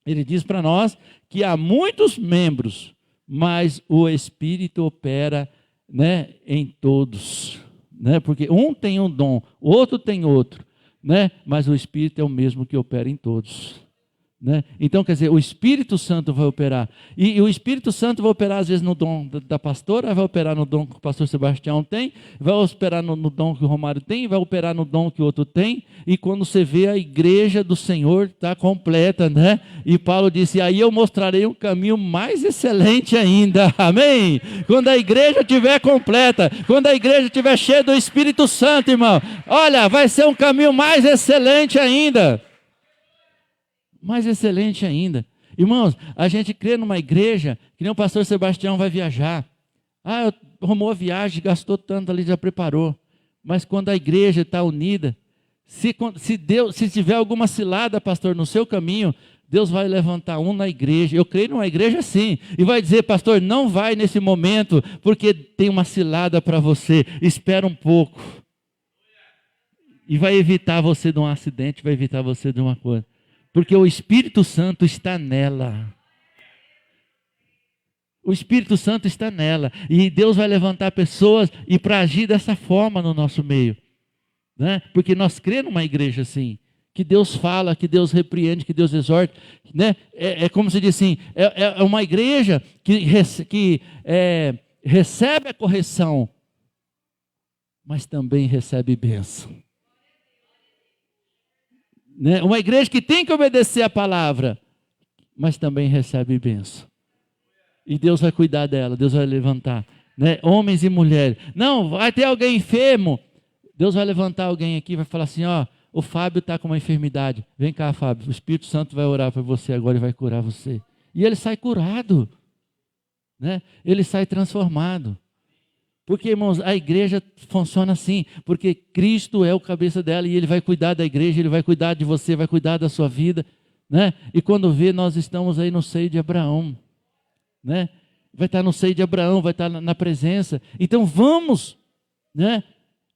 ele diz para nós que há muitos membros, mas o Espírito opera, né, em todos. Né? Porque um tem um dom, outro tem outro, né? Mas o Espírito é o mesmo que opera em todos. Né? Então, quer dizer, o Espírito Santo vai operar. E o Espírito Santo vai operar, às vezes, no dom da pastora, vai operar no dom que o pastor Sebastião tem, vai operar no dom que o Romário tem, vai operar no dom que o outro tem. E quando você vê, a igreja do Senhor está completa, né? E Paulo disse, aí eu mostrarei um caminho mais excelente ainda. Amém? Quando a igreja estiver completa, quando a igreja estiver cheia do Espírito Santo, irmão, olha, vai ser um caminho mais excelente ainda. Mais excelente ainda. Irmãos, a gente crê numa igreja que nem o pastor Sebastião vai viajar. Arrumou a viagem, gastou tanto ali, já preparou. Mas quando a igreja está unida, se tiver alguma cilada, pastor, no seu caminho, Deus vai levantar um na igreja. Eu creio numa igreja sim. E vai dizer, pastor, não vai nesse momento, porque tem uma cilada para você. Espera um pouco. E vai evitar você de um acidente, vai evitar você de uma coisa. Porque o Espírito Santo está nela. O Espírito Santo está nela. E Deus vai levantar pessoas e para agir dessa forma no nosso meio. Né? Porque nós cremos numa igreja assim. que Deus fala, que Deus repreende, que Deus exorta, né? É como se diz assim, é uma igreja que recebe a correção, mas também recebe bênção. Né? Uma igreja que tem que obedecer a palavra, mas também recebe bênção. E Deus vai cuidar dela, Deus vai levantar, né? Homens e mulheres. Não, vai ter alguém enfermo, Deus vai levantar alguém aqui, vai falar assim, ó, o Fábio está com uma enfermidade. Vem cá, Fábio, o Espírito Santo vai orar para você agora e vai curar você. E ele sai curado, né? Ele sai transformado. Porque, irmãos, a igreja funciona assim, porque Cristo é o cabeça dela e Ele vai cuidar da igreja, Ele vai cuidar de você, vai cuidar da sua vida, né? E quando vê, nós estamos aí no seio de Abraão, né? Vai estar no seio de Abraão, vai estar na presença. Então vamos, né?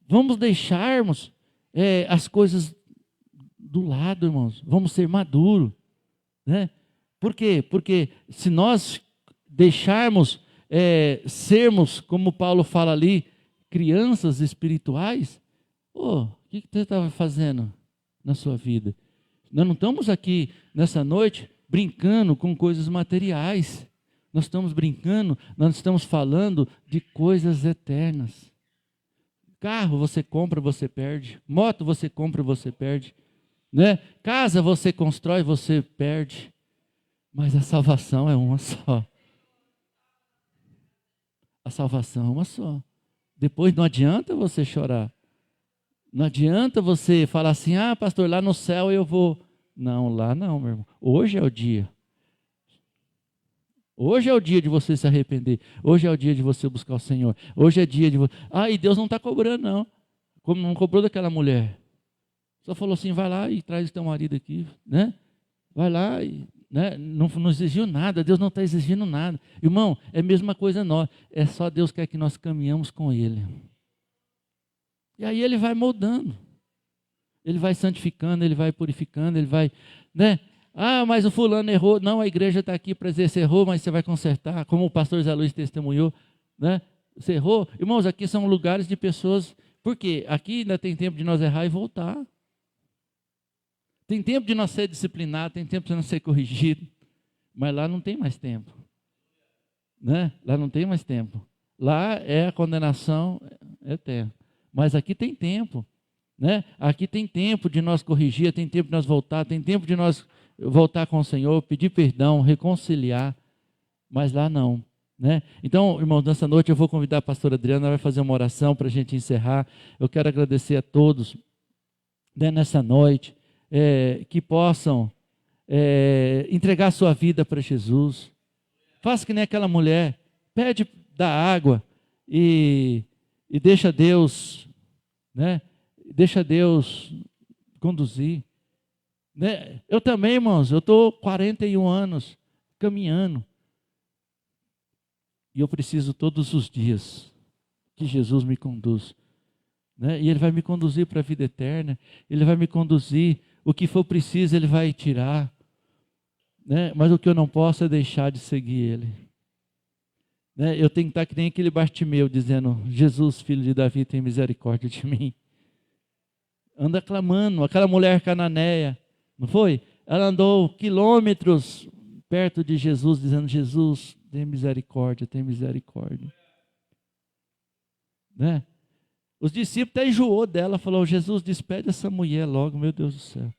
Vamos deixarmos as coisas do lado, irmãos. Vamos ser maduros, né? Por quê? Porque se nós deixarmos sermos, como Paulo fala ali, crianças espirituais, o que você estava fazendo na sua vida? Nós não estamos aqui nessa noite brincando com coisas materiais. Nós estamos brincando, nós estamos falando de coisas eternas. Carro você compra, você perde. Moto você compra, você perde. Né? Casa você constrói, você perde. Mas a salvação é uma só. A salvação é uma só. Depois não adianta você chorar. Não adianta você falar assim, ah, pastor, lá no céu eu vou. Não, lá não, meu irmão. Hoje é o dia. Hoje é o dia de você se arrepender. Hoje é o dia de você buscar o Senhor. Hoje é dia de você... Ah, e Deus não está cobrando, não. Como não cobrou daquela mulher. Só falou assim, vai lá e traz teu marido aqui, né? Vai lá e... Né? Não exigiu nada, Deus não está exigindo nada. Irmão, é a mesma coisa nós. É só Deus quer que nós caminhamos com Ele. E aí Ele vai moldando. Ele vai santificando, Ele vai purificando, Ele vai... Né? Ah, mas o fulano errou. Não, a igreja está aqui para dizer, você errou, mas você vai consertar. Como o pastor Zé Luiz testemunhou. Né? Você errou. Irmãos, aqui são lugares de pessoas... Por quê? Aqui ainda tem tempo de nós errar e voltar. Tem tempo de nós ser disciplinado, tem tempo de nós ser corrigido. Mas lá não tem mais tempo. Né? Lá não tem mais tempo. Lá é a condenação eterna. Mas aqui tem tempo. Né? Aqui tem tempo de nós corrigir, tem tempo de nós voltar, tem tempo de nós voltar com o Senhor, pedir perdão, reconciliar, mas lá não, né? Então, irmãos, nessa noite eu vou convidar a pastora Adriana, ela vai fazer uma oração para a gente encerrar. Eu quero agradecer a todos, né, nessa noite, que possam entregar a sua vida para Jesus. Faça que nem aquela mulher, pede da água e deixa Deus, né? Deixa Deus conduzir. Né? Eu também, irmãos, eu estou 41 anos caminhando. E eu preciso todos os dias que Jesus me conduz. Né? E Ele vai me conduzir para a vida eterna. Ele vai me conduzir. O que for preciso, Ele vai tirar. Né? Mas o que eu não posso é deixar de seguir Ele. Né? Eu tenho que estar que nem aquele Bartimeu dizendo, Jesus, filho de Davi, tem misericórdia de mim. Anda clamando, aquela mulher cananeia. Não foi? Ela andou quilômetros perto de Jesus, dizendo, Jesus, tem misericórdia, tem misericórdia. Né? Os discípulos até enjoou dela, falou, Jesus, despede essa mulher logo, meu Deus do céu.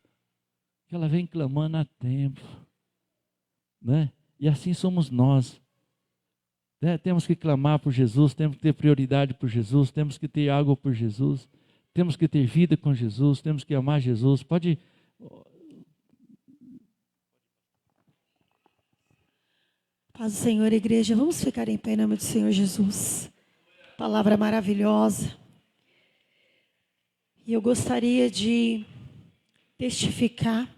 Ela vem clamando há tempo. Né? E assim somos nós. Né? Temos que clamar por Jesus, temos que ter prioridade por Jesus, temos que ter algo por Jesus, temos que ter vida com Jesus, temos que amar Jesus. Pode... Paz do Senhor, igreja, vamos ficar em pé em nome do Senhor Jesus. Palavra maravilhosa. E eu gostaria de testificar.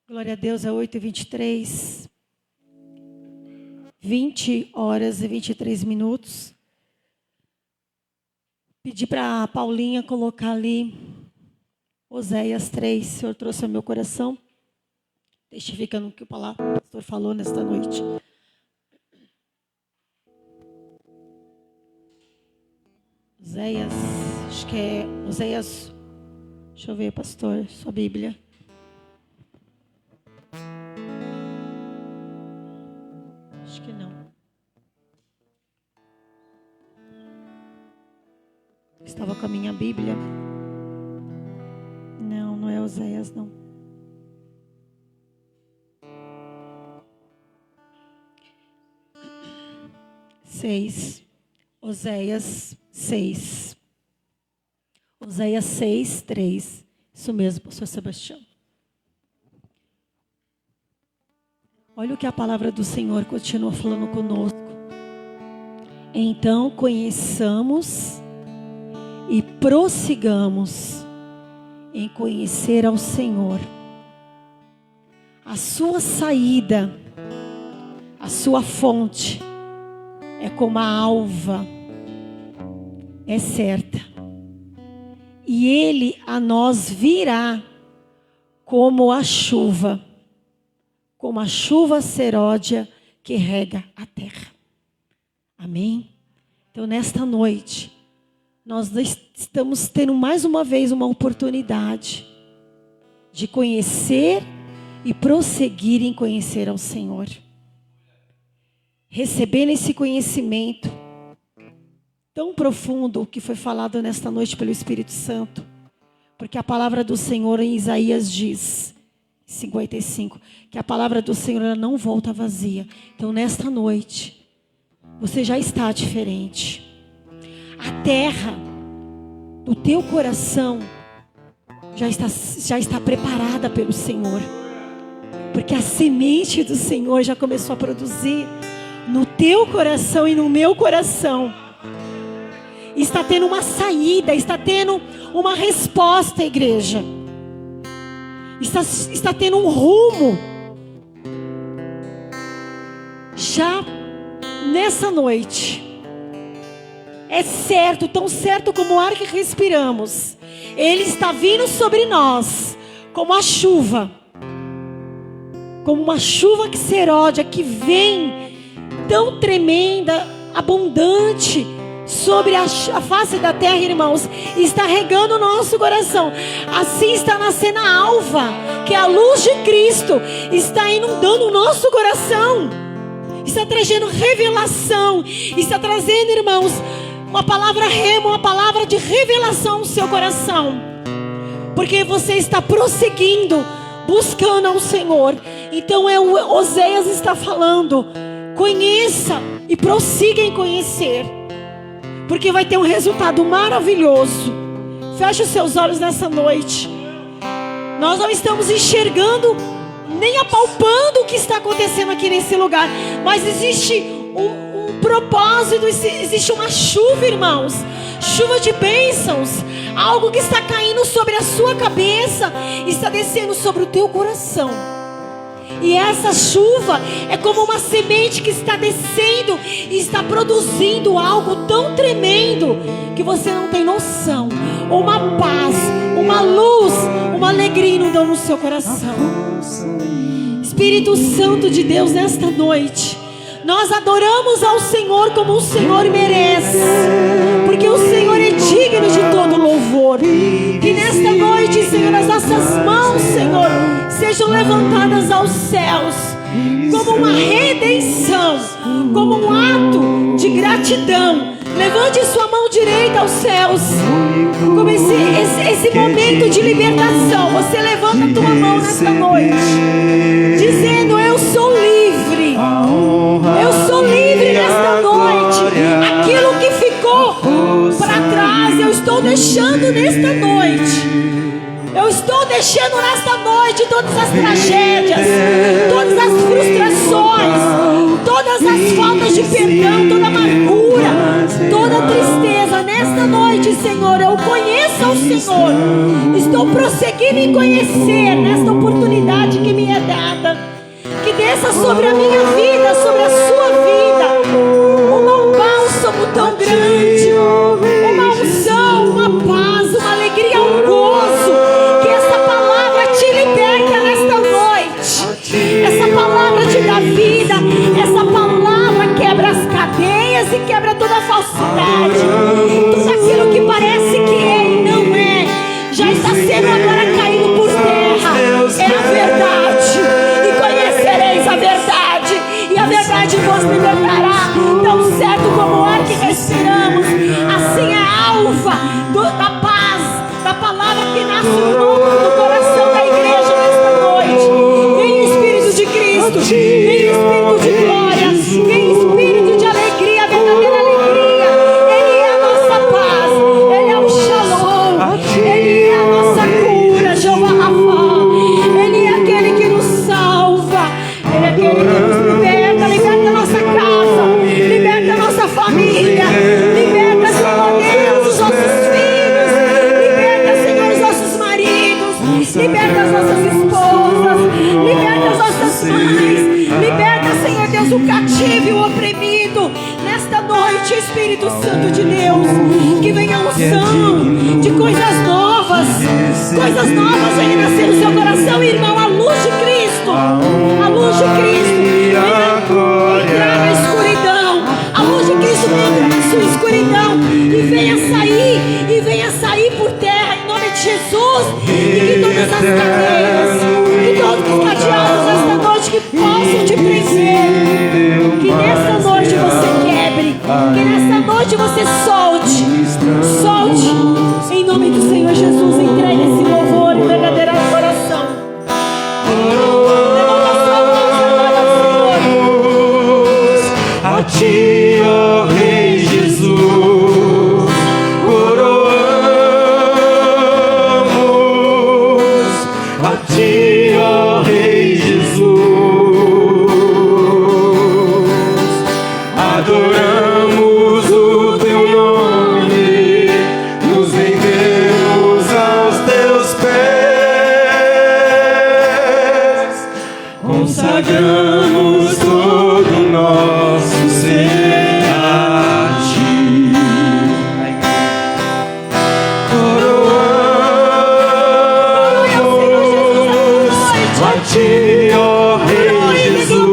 Glória a Deus, é 8h23. 20 horas e 23 minutos. Pedi para a Paulinha colocar ali Oséias 3. O Senhor trouxe ao meu coração. Testificando o que o pastor falou nesta noite. Oséias, acho que é Oséias Deixa eu ver, pastor, sua Bíblia. Acho que não. Estava com a minha Bíblia. Não, não é Oséias, não. Oséias 6. Oséias 6, 3. Isso mesmo, pastor Sebastião. Olha o que a palavra do Senhor continua falando conosco. Então conheçamos e prossigamos em conhecer ao Senhor. A sua saída, a sua fonte é como a alva, é certa. E ele a nós virá como a chuva seródia que rega a terra. Amém? Então, nesta noite, nós estamos tendo mais uma vez uma oportunidade de conhecer e prosseguir em conhecer ao Senhor. Recebendo esse conhecimento tão profundo que foi falado nesta noite pelo Espírito Santo. Porque a palavra do Senhor em Isaías diz, 55, que a palavra do Senhor ela não volta vazia. Então nesta noite, você já está diferente. A terra do teu coração já está preparada pelo Senhor. Porque a semente do Senhor já começou a produzir no teu coração e no meu coração. Está tendo uma saída, está tendo uma resposta, igreja. Está tendo um rumo. Já nessa noite, é certo, tão certo como o ar que respiramos, Ele está vindo sobre nós, como a chuva. Como uma chuva que seródia, que vem tão tremenda, abundante, sobre a face da terra, irmãos, está regando o nosso coração. Assim está nascendo a alva, que é a luz de Cristo, está inundando o nosso coração, está trazendo revelação, está trazendo, irmãos, uma palavra rema, uma palavra de revelação no seu coração, porque você está prosseguindo, buscando ao Senhor. Então Oséias está falando, conheça e prossiga em conhecer, porque vai ter um resultado maravilhoso. Feche os seus olhos nessa noite. Nós não estamos enxergando, nem apalpando o que está acontecendo aqui nesse lugar, mas existe um propósito, existe uma chuva, irmãos, chuva de bênçãos, algo que está caindo sobre a sua cabeça, está descendo sobre o teu coração. E essa chuva é como uma semente que está descendo e está produzindo algo tão tremendo que você não tem noção. Uma paz, uma luz, uma alegria inundando no seu coração. Espírito Santo de Deus, nesta noite, nós adoramos ao Senhor como o Senhor merece, porque o Senhor é digno de todo louvor. Que nesta noite, Senhor, as nossas mãos, Senhor, sejam levantadas aos céus como uma redenção, como um ato de gratidão. Levante sua mão direita aos céus, como esse momento de libertação. Você levanta a tua mão nesta noite, dizendo: eu sou livre. Eu sou livre nesta noite. Aquilo que ficou para trás, eu estou deixando nesta noite. Eu estou deixando nesta noite todas as tragédias, todas as frustrações, todas as faltas de perdão, toda amargura, toda tristeza. Nesta noite, Senhor, eu conheço ao Senhor. Estou prosseguindo em conhecer nesta oportunidade que me é dada. Que desça sobre a minha vida, sobre a sua vida, um bálsamo tão grande, uma unção, uma paz, uma alegria, um gozo. Que essa palavra te liberta nesta noite. Essa palavra te dá vida. Essa palavra quebra as cadeias e quebra toda a falsidade. Tudo aquilo que parece que é e não é, já está sendo verdade vos libertará. Tão certo como o ar que respiramos, assim é a alva da paz, da palavra que nasce no coração da igreja nesta noite. Vem Espírito de Cristo, vem Espírito de glória, vem Espírito de alegria, verdadeira alegria. Ele é a nossa paz, Ele é o Shalom, Ele é a nossa cura, Jeová Rafa. Ele é aquele que nos salva, Ele é aquele que nos liberta, liberta a nossa casa, liberta a nossa família, liberta, Senhor Deus, os nossos filhos, liberta, Senhor, os nossos maridos, liberta as nossas esposas, liberta as nossas mães, liberta, Senhor Deus, o cativo e o oprimido. Nesta noite, Espírito Santo de Deus, que venha a unção de coisas novas venha nascer no seu coração, irmão, a luz de Cristo, a luz de Cristo, venha entrar na escuridão, a luz de Cristo venha entrar na sua escuridão e venha sair por terra, em nome de Jesus, e que todas as cadeias, que todos os cadeados nesta noite que possam te prender, que nessa noite você quebre, que nessa noite você solte, em nome do Senhor Jesus. Entregue esse louvor em verdadeira adoração. Levanta a sua voz, adora ao Senhor. A ti, ó Rei Jesus, coroamos. A ti, ó Rei Jesus, adoramos o teu nome, nos rendemos aos teus pés, consagramos todo o nosso ser a ti. Coroamos a ti, ó Rei Jesus.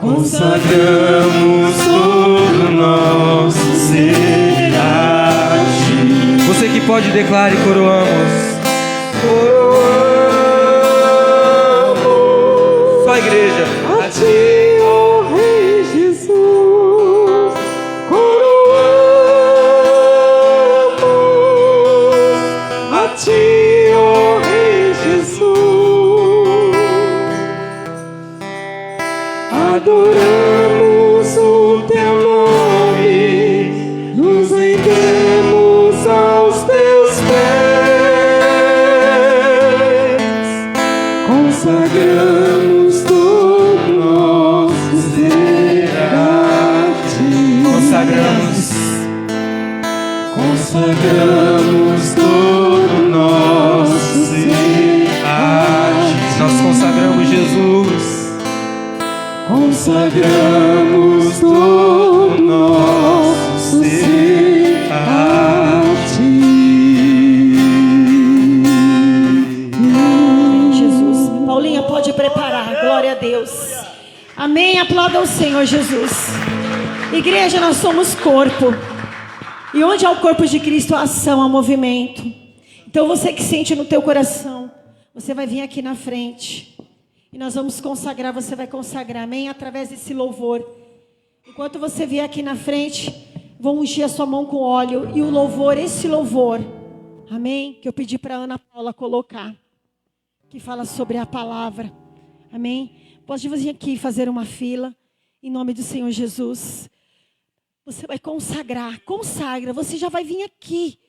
Consagramos todo o nosso ser a ti. Você que pode declare, coroamos. Coroamos. Só a igreja. A ti, ó Rei Jesus. Coroamos. A ti, ó Rei Jesus. Adoramos o teu nome, nos rendemos aos teus pés, consagramos todo o nosso ser a ti. Consagramos todo o nosso ser a ti. Nós consagramos Jesus. Consagramos todo o nosso ser a ti. Jesus. Paulinha, pode preparar. Glória a Deus. Amém. Aplauda o Senhor Jesus. Igreja, nós somos corpo. E onde há o corpo de Cristo, há ação, há movimento. Então você que sente no teu coração, você vai vir aqui na frente. E nós vamos consagrar, você vai consagrar, amém? Através desse louvor. Enquanto você vier aqui na frente, vou ungir a sua mão com óleo. E o louvor, esse louvor, amém? Que eu pedi para Ana Paula colocar. Que fala sobre a palavra, amém? Pode vir aqui fazer uma fila, em nome do Senhor Jesus. Você vai consagrar, consagra. Você já vai vir aqui